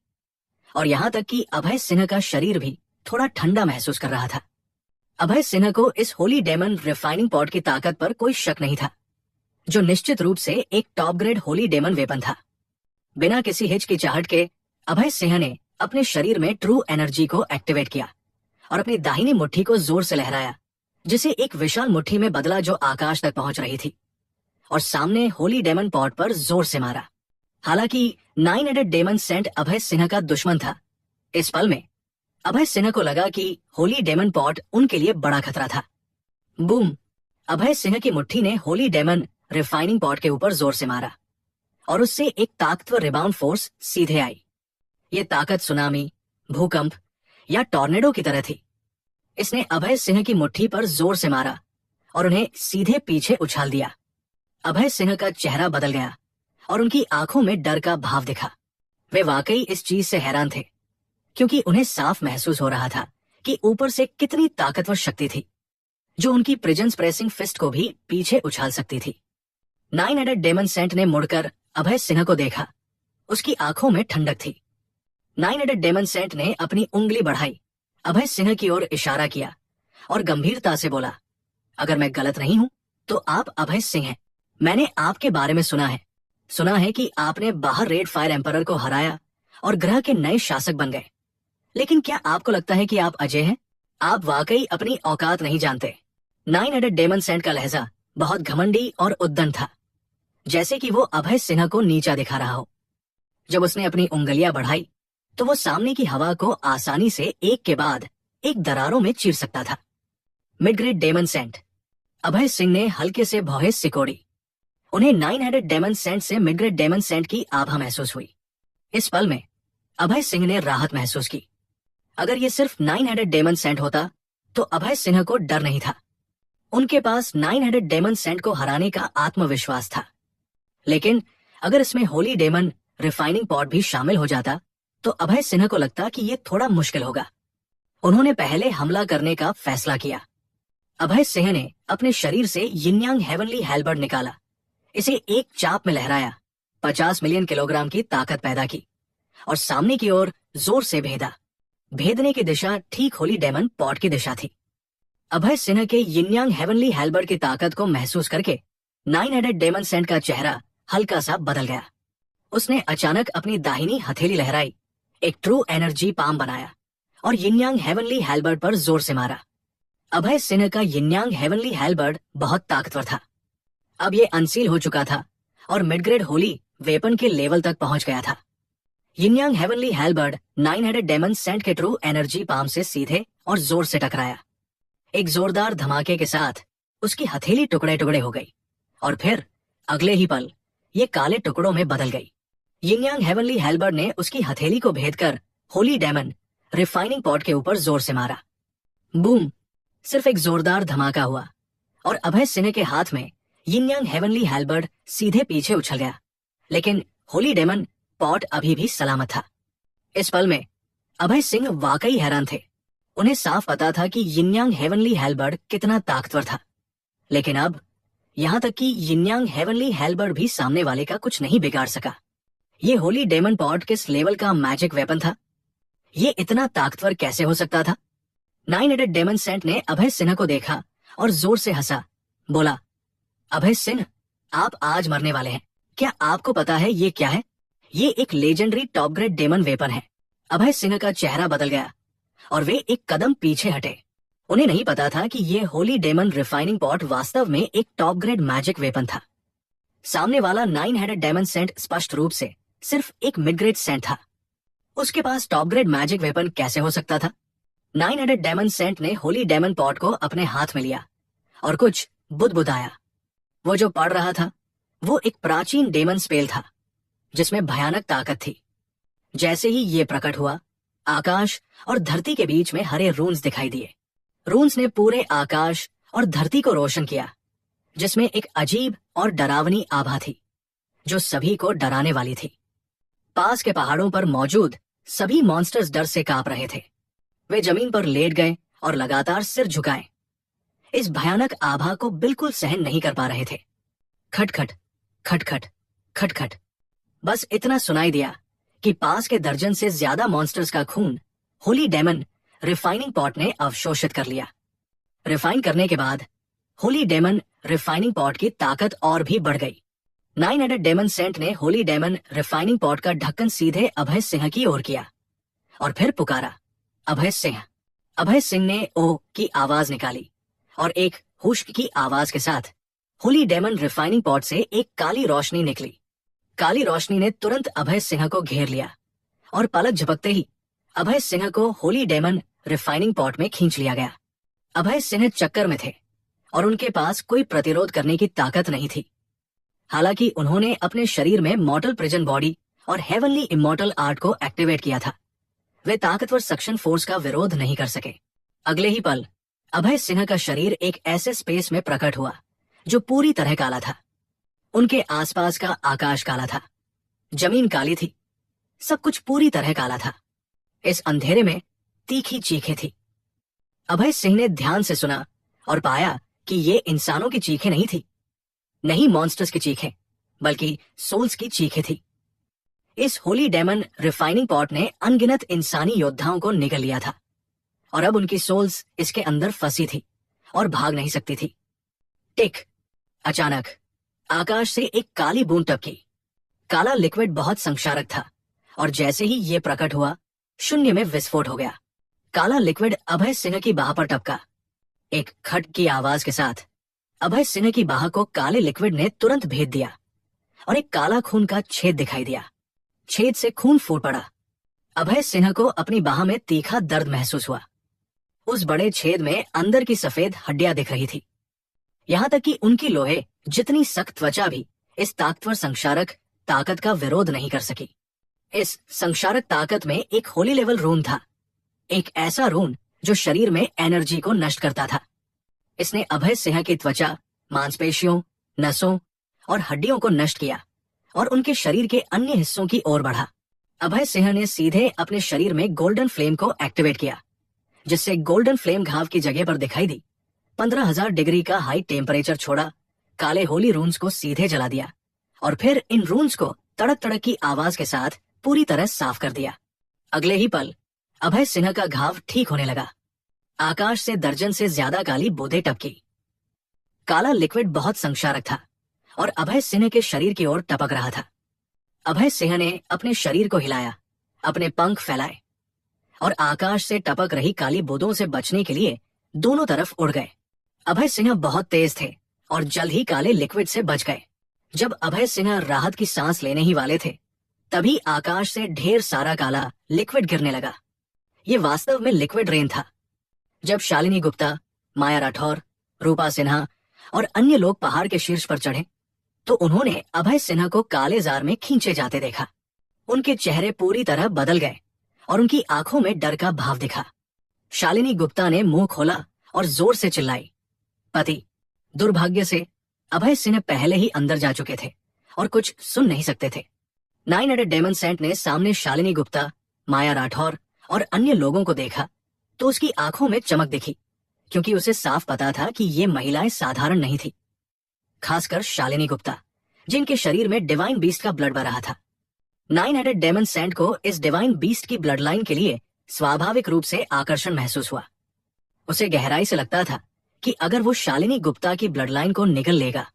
और यहाँ तक कि अभय सिंह का शरीर भी थोड़ा ठंडा महसूस कर रहा था। अभय सिन्हा को इस होली डेमन रिफाइनिंग पॉट की ताकत पर कोई शक नहीं था, जो निश्चित रूप से एक top grade holy demon weapon था। बिना किसी हिचकिचाहट के अभय सिंह ने अपने शरीर में ट्रू एनर्जी को एक्टिवेट किया और अपनी दाहिनी मुट्ठी को जोर से लहराया, जिसे एक विशाल मुट्ठी में बदला जो आकाश तक पहुंच रही थी, और सामने होली डेमन पॉट पर जोर से मारा। हालांकि 9 हेडेड डेमन सेंट अभय सिन्हा का दुश्मन था। इस पल में अभय सिन्हा को लगा कि होली डेमन पॉट उनके लिए बड़ा खतरा था। बूम! अभय सिन्हा की मुट्ठी ने होली डेमन रिफाइनिंग पॉट के ऊपर जोर से मारा और उससे एक ताकतवर रिबाउंड फोर्स सीधे आई। ये ताकत सुनामी, भूकंप या टॉर्नेडो की तरह थी। इसने अभय सिंह की मुट्ठी पर जोर से मारा और उन्हें सीधे पीछे उछाल दिया। अभय सिंह का चेहरा बदल गया और उनकी आंखों में डर का भाव दिखा। वे वाकई इस चीज से हैरान थे, क्योंकि उन्हें साफ महसूस हो रहा था कि ऊपर से कितनी ताकतवर शक्ति थी, जो उनकी प्रिजन्स प्रेसिंग फिस्ट को भी पीछे उछाल सकती थी। 9 हेडेड डेमन सेंट ने मुड़कर अभय सिन्हा को देखा। उसकी आंखों में ठंडक थी। 9 हेडेड डेमन सेंट ने अपनी उंगली बढ़ाई, अभय सिन्हा की ओर इशारा किया और गंभीरता से बोला, अगर मैं गलत नहीं हूं तो आप अभय सिंह हैं। मैंने आपके बारे में सुना है कि आपने बाहर रेड फायर एम्परर को हराया और ग्रह के नए शासक बन गए। लेकिन क्या आपको लगता है कि आप अजय हैं? आप वाकई अपनी औकात नहीं जानते। 9 हेडेड डेमन सेंट का लहजा बहुत घमंडी और उद्दंड था, जैसे कि वो अभय सिन्हा को नीचा दिखा रहा हो। जब उसने अपनी उंगलियां बढ़ाई तो वो सामने की हवा को आसानी से एक के बाद एक दरारों में चीर सकता था। Mid grade demon saint. Abhay Singh ने हल्के से भौहें सिकोड़ी। उन्हें 9 हेडेड डेमन सेंट से मिड ग्रेड डेमन सेंट की आभा महसूस हुई। इस पल में अभय सिंह ने राहत महसूस की। अगर ये सिर्फ 9 हेडेड डेमन सेंट होता तो अभय सिन्हा को डर नहीं था। उनके पास 9 हेडेड डेमन सेंट को हराने का आत्मविश्वास था। लेकिन अगर इसमें होली डेमन रिफाइनिंग पॉट भी शामिल हो जाता तो अभय सिन्हा को लगता कि ये थोड़ा मुश्किल होगा। उन्होंने पहले हमला करने का फैसला किया। अभय सिंह ने अपने शरीर से यिनयांग हेवनली हेल्बर्ड निकाला, इसे एक चाप में लहराया, 50 मिलियन किलोग्राम की ताकत पैदा की और सामने की ओर जोर से भेदा। भेदने की दिशा ठीक होली डेमन पॉट की दिशा थी। अभय सिन्हा के यिनयांग हेवनली हेल्बर्ड की ताकत को महसूस करके 9 हेडेड डेमन सेंट का चेहरा हल्का सा बदल गया। उसने अचानक अपनी दाहिनी हथेली लहराई, एक ट्रू एनर्जी पाम बनाया और यिनयांग हेवनली हेल्बर्ड पर जोर से मारा। अभय सिन्हा का यिनयांग हेवनली हेल्बर्ड बहुत ताकतवर था। अब ये अनसील हो चुका था और मिडग्रेड होली वेपन के लेवल तक पहुंच गया था। यिनयांग हेवनली हेल्बर्ड 9 हेडेड डेमन सेंट के ट्रू एनर्जी पाम से सीधे और जोर से टकराया। एक जोरदार धमाके के साथ उसकी हथेली टुकड़े टुकड़े हो गई और फिर अगले ही पल ये काले टुकड़ों में बदल गई। यिनयांग हेवनली हेल्बर्ड ने उसकी हथेली को भेदकर होली डेमन रिफाइनिंग पॉट के ऊपर जोर से मारा। बूम! सिर्फ एक जोरदार धमाका हुआ और अभय सिन्हा के हाथ में यिनयांग हेवनली हेल्बर्ड सीधे पीछे उछल गया, लेकिन होली डेमन पॉट अभी भी सलामत था। इस पल में अभय सिंह वाकई हैरान थे। उन्हें साफ पता था कि यिनयांग हेवनली हेल्बर्ड कितना ताकतवर था, लेकिन अब यहाँ तक कि यिनयांग हेवनली हेल्बर्ड भी सामने वाले का कुछ नहीं बिगाड़ सका। ये होली डेमन पॉट किस लेवल का मैजिक वेपन था? ये इतना ताकतवर कैसे हो सकता था? 9 हेडेड डेमन सेंट ने अभय सिन्हा को देखा और जोर से हंसा, बोला, अभय सिन्हा, आप आज मरने वाले हैं। क्या आपको पता है ये क्या है? ये एक legendary top grade demon weapon है। अभय सिंह का चेहरा बदल गया और वे एक कदम पीछे हटे। उन्हें नहीं पता था कि ये होली डेमन रिफाइनिंग पॉट वास्तव में एक टॉप ग्रेड मैजिक वेपन था। सामने वाला 9 हेडेड डेमन सेंट स्पष्ट रूप से सिर्फ एक मिड ग्रेड सेंट था। उसके पास टॉप ग्रेड मैजिक वेपन कैसे हो सकता था? 9 हेडेड डेमन सेंट ने होली डेमन पॉट को अपने हाथ में लिया और कुछ बुदबुदाया। वो जो पढ़ रहा था वो एक प्राचीन डेमन स्पेल था जिसमें भयानक ताकत थी। जैसे ही ये प्रकट हुआ, आकाश और धरती के बीच में हरे रून्स दिखाई दिए। रून्स ने पूरे आकाश और धरती को रोशन किया, जिसमें एक अजीब और डरावनी आभा थी जो सभी को डराने वाली थी। पास के पहाड़ों पर मौजूद सभी मॉन्स्टर्स डर से कांप रहे थे। वे जमीन पर लेट गए और लगातार सिर झुकाए। इस भयानक आभा को बिल्कुल सहन नहीं कर पा रहे थे। खटखट खटखट खटखट, बस इतना सुनाई दिया कि पास के दर्जन से ज्यादा मॉन्स्टर्स का खून होली डेमन रिफाइनिंग पॉट ने अवशोषित कर लिया। रिफाइन करने के बाद होली डेमन रिफाइनिंग पॉट की ताकत और भी बढ़ गई। 9 हेडेड डेमन सेंट ने होली डेमन रिफाइनिंग पॉट का ढक्कन सीधे अभय सिंह की ओर किया और फिर पुकारा, अभय सिंह। अभय सिंह ने ओ की आवाज निकाली और एक हुश्क की आवाज के साथ होली डेमन रिफाइनिंग पॉट से एक काली रोशनी निकली। काली रोशनी ने तुरंत अभय सिंह को घेर लिया और पलक झपकते ही अभय सिंह को होली डेमन रिफाइनिंग पॉट में खींच लिया गया। अभय सिंह चक्कर में थे और उनके पास कोई प्रतिरोध करने की ताकत नहीं थी। हालांकि उन्होंने अपने शरीर में मॉर्टल प्रिजन बॉडी और हेवनली इमॉर्टल आर्ट को एक्टिवेट किया था। वे ताकतवर सक्शन फोर्स का विरोध नहीं कर सके। अगले ही पल अभय सिंह का शरीर एक ऐसे स्पेस में प्रकट हुआ जो पूरी तरह काला था। उनके आसपास का आकाश काला था, जमीन काली थी, सब कुछ पूरी तरह काला था। इस अंधेरे में तीखी चीखें थी। अभय सिंह ने ध्यान से सुना और पाया कि ये इंसानों की चीखें नहीं थी, नहीं मॉन्स्टर्स की चीखें, बल्कि सोल्स की चीखें थी। इस होली डेमन रिफाइनिंग पॉट ने अनगिनत इंसानी योद्धाओं को निगल लिया था और अब उनकी सोल्स इसके अंदर फंसी थी और भाग नहीं सकती थी। टिक, अचानक आकाश से एक काली बूंद टपकी। काला लिक्विड बहुत संक्षारक था और जैसे ही ये प्रकट हुआ, शून्य में विस्फोट हो गया। काला लिक्विड अभय सिंह की बाह पर टपका। एक खट की आवाज के साथ अभय सिंह की बाह को काले लिक्विड ने तुरंत भेद दिया और एक काला खून का छेद दिखाई दिया। छेद से खून फूट पड़ा। अभय सिंह को अपनी बाह में तीखा दर्द महसूस हुआ। उस बड़े छेद में अंदर की सफेद हड्डियां दिख रही थी। यहां तक कि उनकी लोहे जितनी सख्त त्वचा भी इस ताकतवर संक्षारक ताकत का विरोध नहीं कर सकी। इस संक्षारक ताकत में एक होली लेवल रून था, एक ऐसा रून जो शरीर में एनर्जी को नष्ट करता था। इसने अभय सिंह की त्वचा, मांसपेशियों, नसों और हड्डियों को नष्ट किया और उनके शरीर के अन्य हिस्सों की ओर बढ़ा। अभय सिंह ने सीधे अपने शरीर में गोल्डन फ्लेम को एक्टिवेट किया, जिससे गोल्डन फ्लेम घाव की जगह पर दिखाई दी। 15,000 डिग्री का हाई टेम्परेचर छोड़ा, काले होली रून्स को सीधे जला दिया और फिर इन रून्स को तड़क तड़क की आवाज के साथ पूरी तरह साफ कर दिया। अगले ही पल अभय सिंह का घाव ठीक होने लगा। आकाश से दर्जन से ज्यादा काली बूंदें टपकी। काला लिक्विड बहुत संक्षारक था और अभय सिंह के शरीर की ओर टपक रहा था। अभय सिंह ने अपने शरीर को हिलाया, अपने पंख फैलाए और आकाश से टपक रही काली बूंदों से बचने के लिए दोनों तरफ उड़ गए। अभय सिंह बहुत तेज थे और जल्द ही काले लिक्विड से बच गए। जब अभय सिंह राहत की सांस लेने ही वाले थे, तभी आकाश से ढेर सारा काला लिक्विड गिरने लगा। ये वास्तव में लिक्विड रेन था। जब शालिनी गुप्ता, माया राठौर, रूपा सिन्हा और अन्य लोग पहाड़ के शीर्ष पर चढ़े तो उन्होंने अभय सिन्हा को काले जार में खींचे जाते देखा। उनके चेहरे पूरी तरह बदल गए और उनकी आंखों में डर का भाव दिखा। शालिनी गुप्ता ने मुंह खोला और जोर से चिल्लाई, पति। दुर्भाग्य से अभय सिंह पहले ही अंदर जा चुके थे और कुछ सुन नहीं सकते थे। 9 हेडेड डेमन सेंट ने सामने शालिनी गुप्ता, माया राठौर और अन्य लोगों को देखा तो उसकी आंखों में चमक दिखी, क्योंकि उसे साफ पता था कि ये महिलाएं साधारण नहीं थी, खासकर शालिनी गुप्ता, जिनके शरीर में डिवाइन बीस्ट का ब्लड बह रहा था। 9 हेडेड डेमन सेंट को इस डिवाइन बीस्ट की ब्लड लाइन के लिए स्वाभाविक रूप से आकर्षण महसूस हुआ। उसे गहराई से लगता था कि अगर वो शालिनी गुप्ता की ब्लड लाइन को निगल लेगा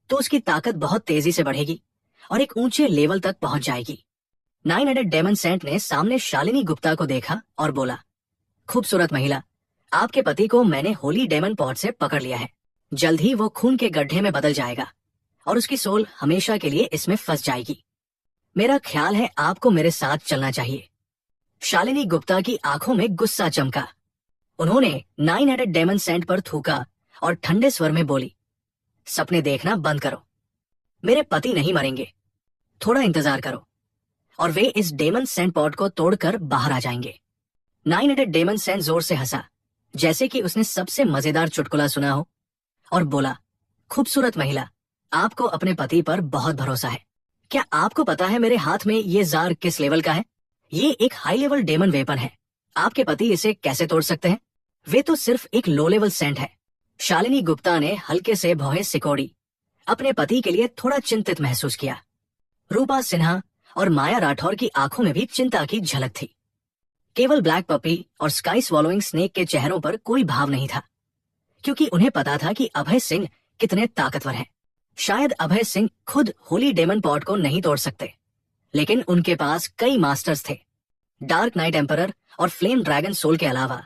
तो उसकी ताकत बहुत तेजी से बढ़ेगी और एक ऊंचे लेवल तक पहुंच जाएगी। 9 हेडेड डेमन सेंट ने सामने शालिनी गुप्ता को देखा और बोला, खूबसूरत महिला, आपके पति को मैंने होली डेमन पॉट से पकड़ लिया है। जल्द ही वो खून के गड्ढे में बदल जाएगा और उसकी सोल हमेशा के लिए इसमें फंस जाएगी। मेरा ख्याल है आपको मेरे साथ चलना चाहिए। शालिनी गुप्ता की आंखों में गुस्सा चमका। उन्होंने 9 हेडेड डेमन सेंट पर थूका और ठंडे स्वर में बोली, सपने देखना बंद करो। मेरे पति नहीं मरेंगे, थोड़ा इंतजार करो और वे इस डेमन सेंट पॉट को तोड़कर बाहर आ जाएंगे। 9 हेडेड डेमन सेंट जोर से हंसा, जैसे कि उसने सबसे मजेदार चुटकुला सुना हो, और बोला, खूबसूरत महिला, आपको अपने पति पर बहुत भरोसा है। क्या आपको पता है मेरे हाथ में ये जार किस लेवल का है? ये एक हाई लेवल डेमन वेपन है। आपके पति इसे कैसे तोड़ सकते हैं? वे तो सिर्फ एक लो लेवल सेंट है। शालिनी गुप्ता ने हल्के से भौहें सिकोड़ी। अपने पति के लिए थोड़ा चिंतित महसूस किया। रूपा सिन्हा और माया राठौर की आंखों में भी चिंता की झलक थी। केवल ब्लैक पपी और स्काई स्वॉलोइंग स्नेक के चेहरों पर कोई भाव नहीं था, क्योंकि उन्हें पता था कि अभय सिंह कितने ताकतवर हैं। शायद अभय सिंह खुद होली डेमन पॉट को नहीं तोड़ सकते, लेकिन उनके पास कई मास्टर्स थे। डार्क नाइट एम्परर और फ्लेम ड्रैगन सोल के अलावा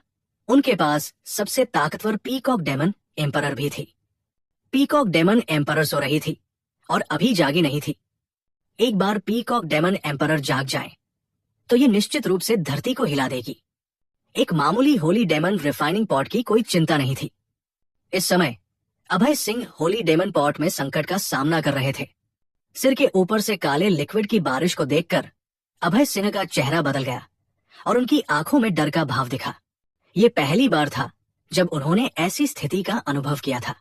उनके पास सबसे ताकतवर पीकॉक डेमन एम्परर भी थी। पीकॉक डेमन एम्परर सो रही थी और अभी जागी नहीं थी। एक बार पीकॉक डेमन एम्परर जाग जाए तो ये निश्चित रूप से धरती को हिला देगी। एक मामूली होली डेमन रिफाइनिंग पॉट की कोई चिंता नहीं थी। इस समय अभय सिंह होली डेमन पॉट में संकट का सामना कर रहे थे। सिर के ऊपर से काले लिक्विड की बारिश को देखकर अभय सिंह का चेहरा बदल गया और उनकी आंखों में डर का भाव दिखा। ये पहली बार था जब उन्होंने ऐसी स्थिति का अनुभव किया था।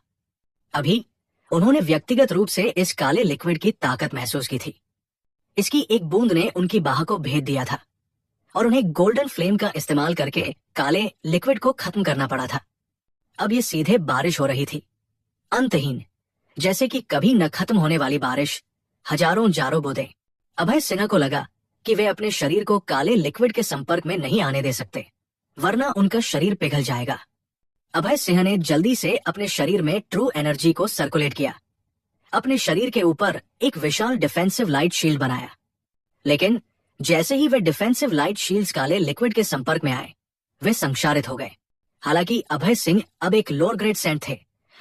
अभी उन्होंने व्यक्तिगत रूप से इस काले लिक्विड की ताकत महसूस की थी। इसकी एक बूंद ने उनकी बाह को भेद दिया था और उन्हें गोल्डन फ्लेम का इस्तेमाल करके काले लिक्विड को खत्म करना पड़ा था। अब ये सीधे बारिश हो रही थी, अंतहीन, जैसे कि कभी न खत्म होने वाली बारिश, हजारों जारों बूंदें। अभय सिन्हा को लगा कि वे अपने शरीर को काले लिक्विड के संपर्क में नहीं आने दे सकते, वरना उनका शरीर पिघल जाएगा। अभय सिंह ने जल्दी से अपने शरीर में ट्रू एनर्जी को सर्कुलेट किया। अपने शरीर के ऊपर एक विशाल डिफेंसिव लाइट शील्ड बनाया। लेकिन जैसे ही वे डिफेंसिव लाइट शील्ड्स काले लिक्विड के संपर्क में आए, वे संक्षारित हो गए। हालांकि अभय सिंह अब एक लोअर ग्रेड सेंट थे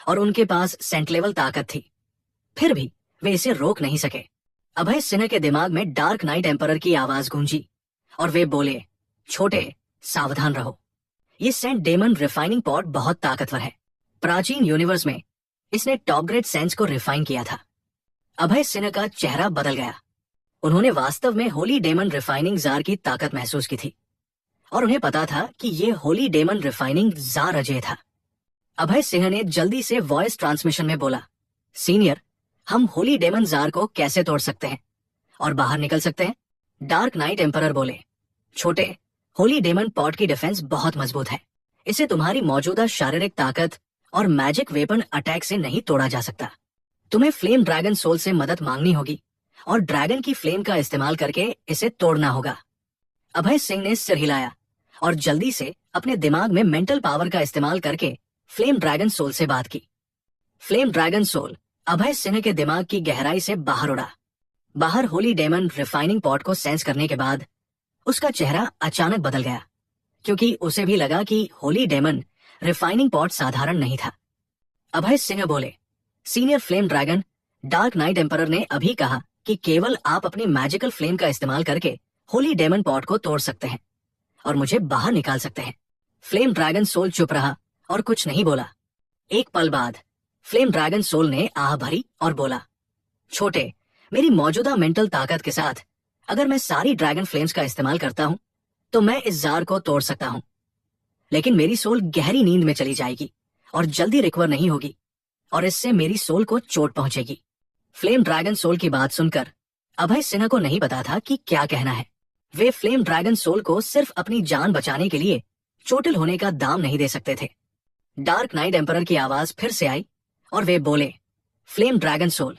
और उनके पास सेंट लेवल ताकत थी, फिर भी वे इसे रोक नहीं सके। अभय सिन्हा के दिमाग में डार्क नाइट एम्परर की आवाज गूंजी और वे बोले, छोटे, सावधान रहो। ये सेंट डेमन रिफाइनिंग पॉट बहुत ताकतवर है। प्राचीन यूनिवर्स में इसने टॉप ग्रेड सेंट्स को रिफाइन किया था। अभय सिन्हा का चेहरा बदल गया। उन्होंने वास्तव में होली डेमन रिफाइनिंग जार की ताकत महसूस की थी और उन्हें पता था कि ये holy demon refining jar Ajay था। अभय सिंह ने जल्दी से वॉइस ट्रांसमिशन में बोला, सीनियर, हम होली डेमन जार को कैसे तोड़ सकते हैं और बाहर निकल सकते हैं? डार्क नाइट एम्परर बोले, छोटे, होली डेमन पॉट की डिफेंस बहुत मजबूत है। इसे तुम्हारी मौजूदा शारीरिक ताकत और मैजिक वेपन अटैक से नहीं तोड़ा जा सकता। तुम्हें फ्लेम ड्रैगन सोल से मदद मांगनी होगी और ड्रैगन की फ्लेम का इस्तेमाल करके इसे तोड़ना होगा। अभय सिंह ने सिर हिलाया और जल्दी से अपने दिमाग में मेंटल पावर का इस्तेमाल करके फ्लेम ड्रैगन सोल से बात की। Flame dragon soul Abhay Singh के दिमाग की गहराई से बाहर उड़ा। बाहर होली डेमन रिफाइनिंग पॉट को सेंस करने के बाद उसका चेहरा अचानक बदल गया, क्योंकि उसे भी लगा कि होली डेमन रिफाइनिंग पॉट साधारण नहीं था। अभय सिंह बोले, senior flame dragon, dark night emperor ने अभी कहा कि केवल आप अपनी मैजिकल फ्लेम का इस्तेमाल करके होली डेमन पॉट को तोड़ सकते हैं और मुझे बाहर निकाल सकते हैं। फ्लेम ड्रैगन सोल चुप रहा और कुछ नहीं बोला। एक पल बाद फ्लेम ड्रैगन सोल ने आह भरी और बोला, छोटे, मेरी मौजूदा मेंटल ताकत के साथ अगर मैं सारी ड्रैगन फ्लेम्स का इस्तेमाल करता हूं तो मैं इस जार को तोड़ सकता हूं, लेकिन मेरी सोल गहरी नींद में चली जाएगी और जल्दी रिकवर नहीं होगी और इससे मेरी सोल को चोट पहुंचेगी। फ्लेम ड्रैगन सोल की बात सुनकर अभय सिन्हा को नहीं पता था कि क्या कहना है। वे फ्लेम ड्रैगन सोल को सिर्फ अपनी जान बचाने के लिए चोटिल होने का दाम नहीं दे सकते थे। डार्क नाइट एम्परर की आवाज फिर से आई और वे बोले, फ्लेम ड्रैगन सोल,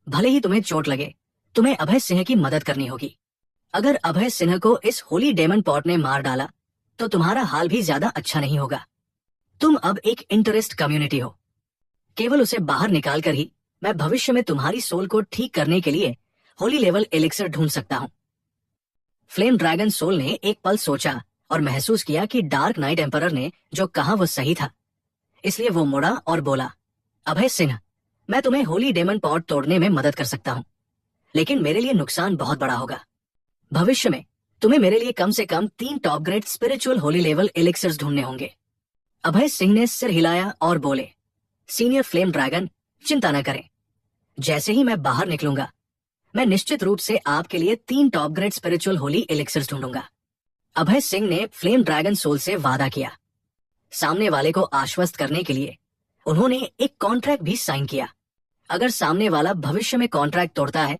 भले ही तुम्हें चोट लगे, तुम्हें अभय सिंह की मदद करनी होगी। अगर अभय सिन्हा को इस होली डेमन पॉट ने मार डाला तो तुम्हारा हाल भी ज्यादा अच्छा नहीं होगा। तुम अब एक इंटरेस्ट कम्युनिटी हो। केवल उसे बाहर निकालकर ही मैं भविष्य में तुम्हारी सोल को ठीक करने के लिए होली लेवल एलिक्सर ढूंढ सकता हूं। फ्लेम ड्रैगन सोल ने एक पल सोचा और महसूस किया कि डार्क नाइट एम्परर ने जो कहा वो सही था। इसलिए वो मुड़ा और बोला, अभय सिन्हा, मैं तुम्हें होली डेमन पॉट तोड़ने में मदद कर सकता हूं, लेकिन मेरे लिए नुकसान बहुत बड़ा होगा। भविष्य में तुम्हें मेरे लिए कम से कम 3 top grade spiritual Holi level elixirs ढूंढने होंगे। अभय सिंह ने सिर हिलाया और बोले, सीनियर फ्लेम ड्रैगन, चिंता न करें। जैसे ही मैं बाहर निकलूंगा, मैं निश्चित रूप से आपके लिए 3 top grade spiritual holy elixirs ढूंढूंगा। अभय सिंह ने फ्लेम ड्रैगन सोल से वादा किया। सामने वाले को आश्वस्त करने के लिए उन्होंने एक कॉन्ट्रैक्ट भी साइन किया। अगर सामने वाला भविष्य में कॉन्ट्रैक्ट तोड़ता है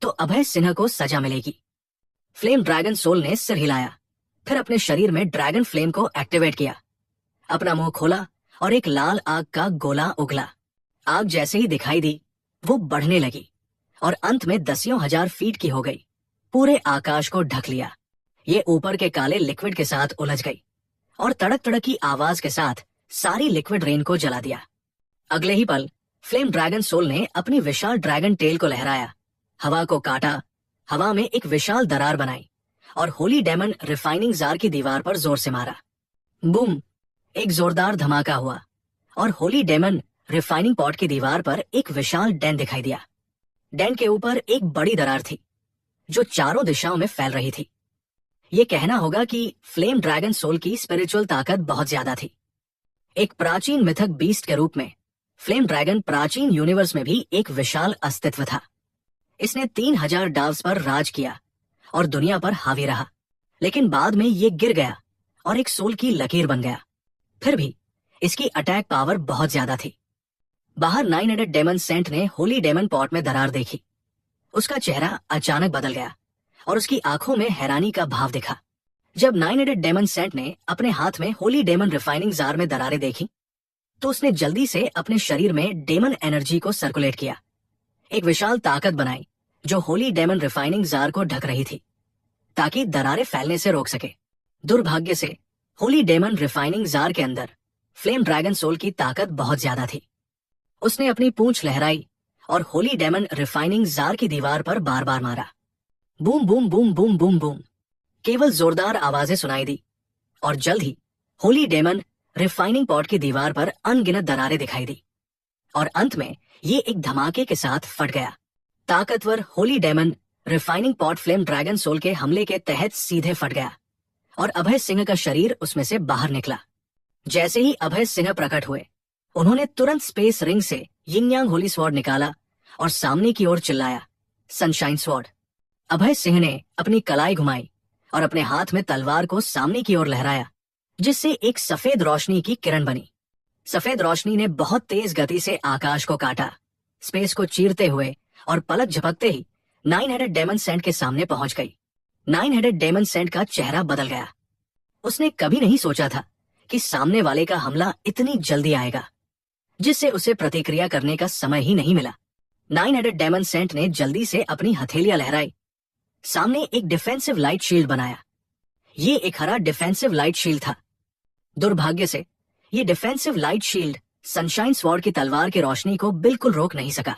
तो अभय सिन्हा को सजा मिलेगी। फ्लेम ड्रैगन सोल ने सिर हिलाया, फिर अपने शरीर में ड्रैगन फ्लेम को एक्टिवेट किया। अपना मुंह खोला और एक लाल आग का गोला उगला। आग जैसे ही दिखाई दी, वो बढ़ने लगी और अंत में दसियों हजार फीट की हो गई। पूरे आकाश को ढक लिया। ये ऊपर के काले लिक्विड के साथ उलझ गई और तड़क तड़क की आवाज के साथ सारी लिक्विड रेन को जला दिया। अगले ही पल फ्लेम ड्रैगन सोल ने अपनी विशाल ड्रैगन टेल को लहराया, हवा को काटा, हवा में एक विशाल दरार बनाई और होली डेमन रिफाइनिंग जार की दीवार पर जोर से मारा। बूम! एक जोरदार धमाका हुआ और होली डेमन रिफाइनिंग पॉट की दीवार पर एक विशाल डैन दिखाई दिया। डैन के ऊपर एक बड़ी दरार थी जो चारों दिशाओं में फैल रही थी। ये कहना होगा कि फ्लेम ड्रैगन सोल की स्पिरिचुअल ताकत बहुत ज्यादा थी। एक प्राचीन मिथक बीस्ट के रूप में फ्लेम ड्रैगन प्राचीन यूनिवर्स में भी एक विशाल अस्तित्व था। इसने 3000 डाव्स पर राज किया और दुनिया पर हावी रहा, लेकिन बाद में ये गिर गया और एक सोल की लकीर बन गया। फिर भी इसकी अटैक पावर बहुत ज्यादा थी। बाहर 9 हेडेड डेमन सेंट ने होली डेमन पॉट में दरार देखी। उसका चेहरा अचानक बदल गया और उसकी आंखों में हैरानी का भाव दिखा। जब 9 हेडेड डेमन सेंट ने अपने हाथ में होली डेमन रिफाइनिंग जार में दरारें देखी, तो उसने जल्दी से अपने शरीर में डेमन एनर्जी को सर्कुलेट किया। एक विशाल ताकत बनाई जो होली डेमन रिफाइनिंग जार को ढक रही थी, ताकि दरारें फैलने से रोक सके। दुर्भाग्य से होली डेमन रिफाइनिंग जार के अंदर फ्लेम ड्रैगन सोल की ताकत बहुत ज्यादा थी। उसने अपनी पूंछ लहराई और होली डेमन रिफाइनिंग जार की दीवार पर बार बार मारा। Boom boom boom boom boom boom, केवल जोरदार आवाजें सुनाई दी और जल्द ही होली डेमन रिफाइनिंग पॉट की दीवार पर अनगिनत दरारें दिखाई दी और अंत में ये एक धमाके के साथ फट गया। ताकतवर holy demon refining pot flame dragon soul के हमले के तहत सीधे फट गया और अभय सिंह का शरीर उसमें से बाहर निकला। जैसे ही अभय सिंह प्रकट हुए, उन्होंने तुरंत स्पेस रिंग से यिंग यांग होली स्वॉर्ड निकाला और सामने की ओर चिल्लाया, सनशाइन स्वॉर्ड। अभय सिंह ने अपनी कलाई घुमाई और अपने हाथ में तलवार को सामने की ओर लहराया, जिससे एक सफेद रोशनी की किरण बनी। सफेद रोशनी ने बहुत तेज गति से आकाश को काटा, स्पेस को चीरते हुए और पलक झपकते ही 9 हेडेड डेमन सेंट के सामने पहुंच गई। 9 हेडेड डेमन सेंट का चेहरा बदल गया। उसने कभी नहीं सोचा था कि सामने वाले का हमला इतनी जल्दी आएगा, जिससे उसे प्रतिक्रिया करने का समय ही नहीं मिला। 9 हेडेड डेमन सेंट ने जल्दी से अपनी हथेलियां लहराई, सामने एक डिफेंसिव लाइट शील्ड बनाया। ये एक हरा डिफेंसिव लाइट शील्ड था। दुर्भाग्य से ये defensive light shield sunshine sword की तलवार की रोशनी को बिल्कुल रोक नहीं सका।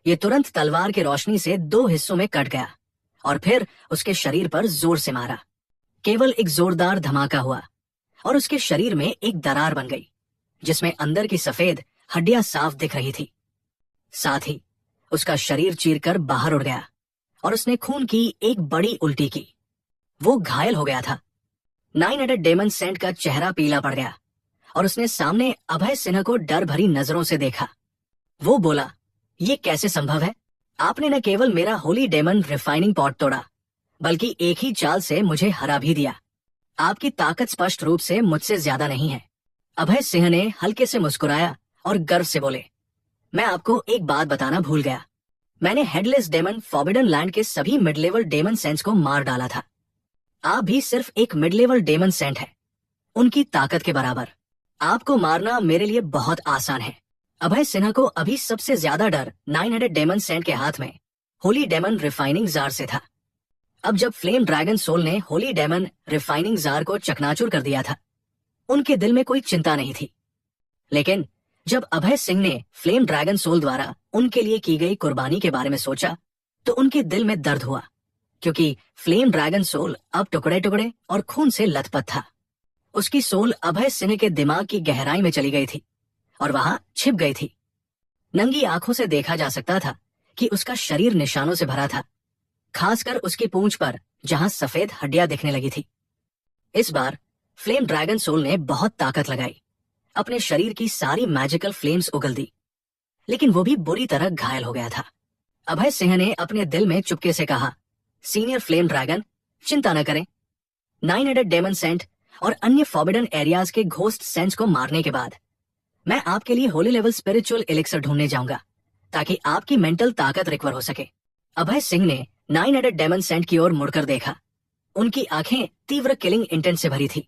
ये तुरंत तलवार की रोशनी से 2 हिस्सों में कट गया और फिर उसके शरीर पर जोर से मारा। केवल एक जोरदार धमाका हुआ और उसके शरीर में एक दरार बन गई, जिसमें अंदर की सफेद हड्डियां साफ दिख रही थी। साथ ही उसका शरीर चीरकर बाहर उड़ गया और उसने खून की एक बड़ी उल्टी की। वो घायल हो गया था। 9 हेडेड डेमन सेंट का चेहरा पीला पड़ गया और उसने सामने अभय सिन्हा को डर भरी नजरों से देखा। वो बोला, ये कैसे संभव है? आपने न केवल मेरा होली डेमन रिफाइनिंग पॉट तोड़ा, बल्कि एक ही चाल से मुझे हरा भी दिया। आपकी ताकत स्पष्ट रूप से मुझसे ज्यादा नहीं है। अभय सिंह ने हल्के से मुस्कुराया और गर्व से बोले, मैं आपको एक बात बताना भूल गया। मैंने हेडलेस डेमन फॉरबिडन लैंड के सभी मिड लेवल डेमन सेंट्स को मार डाला था। आप भी सिर्फ एक मिड लेवल डेमन सेंट है, उनकी ताकत के बराबर। आपको मारना मेरे लिए बहुत आसान है। अभय सिन्हा को अभी सबसे ज्यादा डर 9 हेडेड डेमन सेंट के हाथ में होली डेमन रिफाइनिंग जार से था। अब जब फ्लेम ड्रैगन सोल ने होली डेमन रिफाइनिंग जार को चकनाचूर कर दिया था, उनके दिल में कोई चिंता नहीं थी। लेकिन जब अभय सिंह ने फ्लेम ड्रैगन सोल द्वारा उनके लिए की गई कुर्बानी के बारे में सोचा, तो उनके दिल में दर्द हुआ, क्योंकि फ्लेम ड्रैगन सोल अब टुकड़े टुकड़े और खून से लथपथ था। उसकी सोल अभय सिंह के दिमाग की गहराई में चली गई थी और वहां छिप गई थी। नंगी आंखों से देखा जा सकता था कि उसका शरीर निशानों से भरा था, खासकर उसकी पूंछ पर जहां सफेद हड्डियां दिखने लगी थी। इस बार फ्लेम ड्रैगन सोल ने बहुत ताकत लगाई, अपने शरीर की सारी मैजिकल फ्लेम्स उगल दी, लेकिन वो भी बुरी तरह घायल हो गया था। अभय सिंह ने अपने दिल में चुपके से कहा, सीनियर फ्लेम ड्रैगन, चिंता न करें। 9 हेडेड डेमन सेंट और अन्य फॉरबिडन एरियाज के घोस्ट सेंट्स को मारने के बाद मैं आपके लिए होली लेवल स्पिरिचुअल एलिक्सर ढूंढने जाऊंगा, ताकि आपकी मेंटल ताकत रिकवर हो सके। अभय सिंह ने 9 हेडेड डेमन सेंट की ओर मुड़कर देखा। उनकी आंखें तीव्र किलिंग इंटेंट से भरी थी।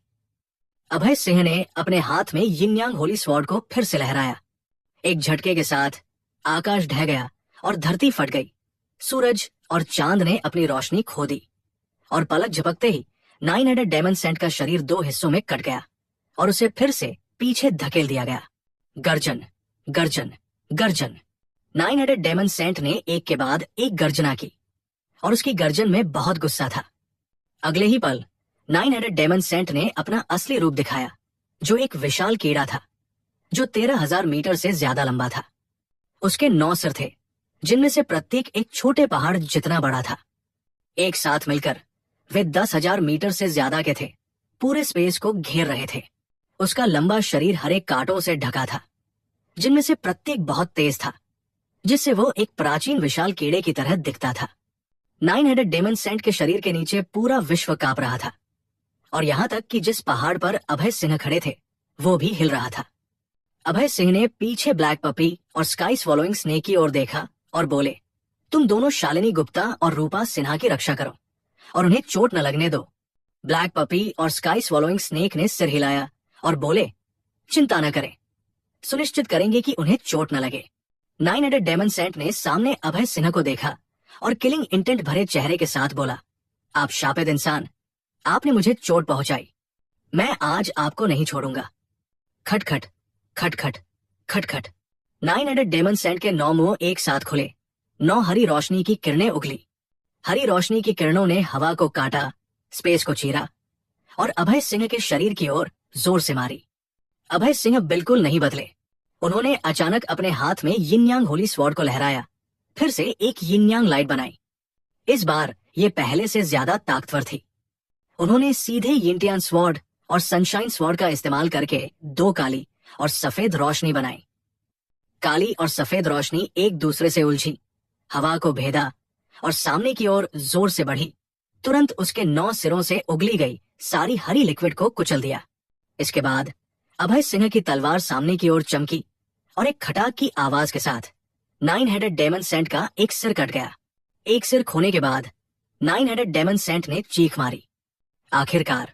अभय सिंह ने अपने हाथ में यिन यांग होली स्वॉर्ड को फिर से लहराया। एक झटके के साथ आकाश ढह गया और धरती फट गई। सूरज और चांद ने अपनी रोशनी खो दी और पलक झपकते ही 9 हेडेड डेमन सेंट का शरीर 2 हिस्सों में कट गया और उसे फिर से पीछे धकेल दिया गया। गर्जन, गर्जन, गर्जन। 9 हेडेड डेमन सेंट ने एक के बाद एक गर्जना की और उसकी गर्जन में बहुत गुस्सा था। अगले ही पल 9 हेडेड डेमन सेंट ने अपना असली रूप दिखाया, जो एक विशाल कीड़ा था, जो 13,000 मीटर से ज्यादा लंबा था। उसके 9 सिर थे, जिनमें से प्रत्येक एक छोटे पहाड़ जितना बड़ा था। एक साथ मिलकर वे 10,000 मीटर से ज्यादा के थे, पूरे स्पेस को घेर रहे थे। उसका लंबा शरीर हरे कांटों से ढका था, जिनमें से प्रत्येक बहुत तेज था, जिससे वो एक प्राचीन विशाल कीड़े की तरह दिखता था। 9 हेडेड डेमन सेंट के शरीर के नीचे पूरा विश्व कांप रहा था, और यहाँ तक कि जिस पहाड़ पर अभय सिंह खड़े थे वो भी हिल रहा था। अभय सिंह ने पीछे ब्लैक पपी और स्काई स्वॉलोइंग स्नेक की ओर देखा और बोले, तुम दोनों शालिनी गुप्ता और रूपा सिन्हा की रक्षा करो और उन्हें चोट न लगने दो। ब्लैक पपी और स्काई स्वॉलोइंग स्नेक ने सिर हिलाया और बोले, चिंता न करें, सुनिश्चित करेंगे कि उन्हें चोट न लगे। 9 हेडेड डेमन सेंट ने सामने अभय सिन्हा को देखा और किलिंग इंटेंट भरे चेहरे के साथ बोला, आप शापित इंसान, आपने मुझे चोट पहुंचाई, मैं आज आपको नहीं छोड़ूंगा। खटखट, खटखट, खटखट। 9 हेडेड डेमन सेंट के 9 मुंह एक साथ खुले। 9 हरी रोशनी की किरणें उगली। हरी रोशनी की किरणों ने हवा को काटा, स्पेस को चीरा और अभय सिंह के शरीर की ओर जोर से मारी। अभय सिंह बिल्कुल नहीं बदले। उन्होंने अचानक अपने हाथ में यिन यांग होली स्वॉर्ड को लहराया, फिर से एक यिन यांग लाइट बनाई। इस बार ये पहले से ज्यादा ताकतवर थी। उन्होंने सीधे यिनटियान स्वॉर्ड और सनशाइन स्वॉर्ड का इस्तेमाल करके 2 काली और सफेद रोशनी बनाई। काली और सफेद रोशनी एक दूसरे से उलझी, हवा को भेदा और सामने की ओर जोर से बढ़ी। तुरंत उसके 9 सिरों से उगली गई सारी हरी लिक्विड को कुचल दिया। इसके बाद अभय सिंह की तलवार सामने की ओर चमकी और एक खटाक की आवाज के साथ 9 हेडेड डेमन सेंट का एक सिर कट गया। एक सिर खोने के बाद 9 हेडेड डेमन सेंट ने चीख मारी। आखिरकार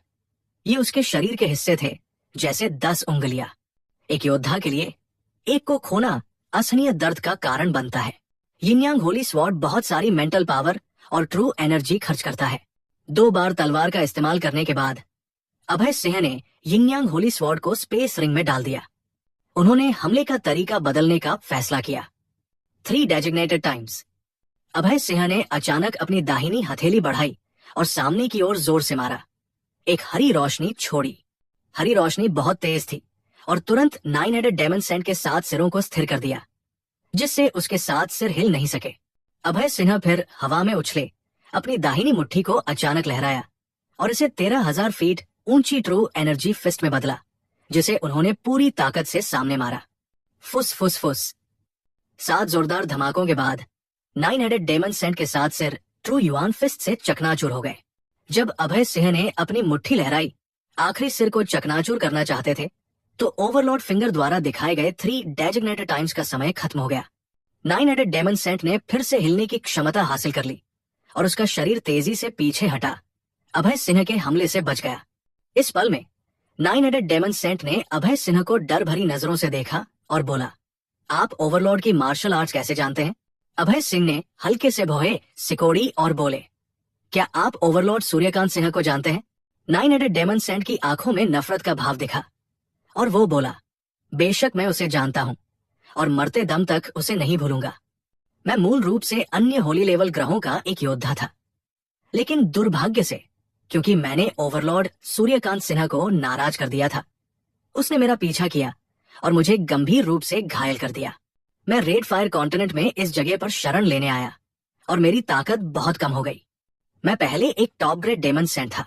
ये उसके शरीर के हिस्से थे, जैसे 10 उंगलियां। एक योद्धा के लिए एक को खोना असहनीय दर्द का कारण बनता है। यिन यांग होली स्वॉर्ड बहुत सारी मेंटल पावर और ट्रू एनर्जी खर्च करता है। 2 बार तलवार का इस्तेमाल करने के बाद अभय सिंह ने यिन यांग होली स्वॉर्ड को स्पेस रिंग में डाल दिया। उन्होंने हमले का तरीका बदलने का फैसला किया। 3 डेजिग्नेटेड टाइम्स। अभय सिंह ने अचानक अपनी दाहिनी हथेली बढ़ाई और सामने की ओर जोर से मारा। एक हरी रोशनी छोड़ी। हरी रोशनी बहुत तेज थी और तुरंत 9 हेडेड डेमन सेंट के 7 सिरों को स्थिर कर दिया, जिससे उसके 7 सिर हिल नहीं सके। अभय सिन्हा फिर हवा में उछले, अपनी दाहिनी मुट्ठी को अचानक लहराया और इसे 13,000 फीट ऊंची ट्रू एनर्जी फिस्ट में बदला, जिसे उन्होंने पूरी ताकत से सामने मारा। फुस फुस फुस। 7 जोरदार धमाकों के बाद 9 हेडेड डेमन सेंट के 7 सिर ट्रू युआन फिस्ट से चकनाचूर हो गए। जब अभय सिंह ने अपनी मुट्ठी लहराई, आखिरी सिर को चकनाचूर करना चाहते थे, तो ओवरलॉर्ड फिंगर द्वारा दिखाए गए 3 डेजिग्नेटेड टाइम्स का समय खत्म हो गया। 9 हेडेड डेमन सेंट ने फिर से हिलने की क्षमता हासिल कर ली और उसका शरीर तेजी से पीछे हटा, अभय सिंह के हमले से बच गया। इस पल में 9 हेडेड डेमन सेंट ने अभय सिंह को डर भरी नजरों से देखा और बोला, आप ओवरलॉर्ड की मार्शल आर्ट्स कैसे जानते हैं? अभय सिंह ने हल्के से भौहे सिकोड़ी और बोले, क्या आप ओवरलॉर्ड सूर्यकांत सिंह को जानते हैं? 9 हेडेड डेमन सेंट की आंखों में नफरत का भाव दिखा और वो बोला, बेशक मैं उसे जानता हूं और मरते दम तक उसे नहीं भूलूंगा। मैं मूल रूप से अन्य होली लेवल ग्रहों का एक योद्धा था, लेकिन दुर्भाग्य से क्योंकि मैंने ओवरलॉर्ड सूर्यकांत सिन्हा को नाराज कर दिया था, उसने मेरा पीछा किया और मुझे गंभीर रूप से घायल कर दिया। मैं रेड फायर कॉन्टिनेंट में इस जगह पर शरण लेने आया और मेरी ताकत बहुत कम हो गई। मैं पहले एक टॉप ग्रेड डेमन सेंट था,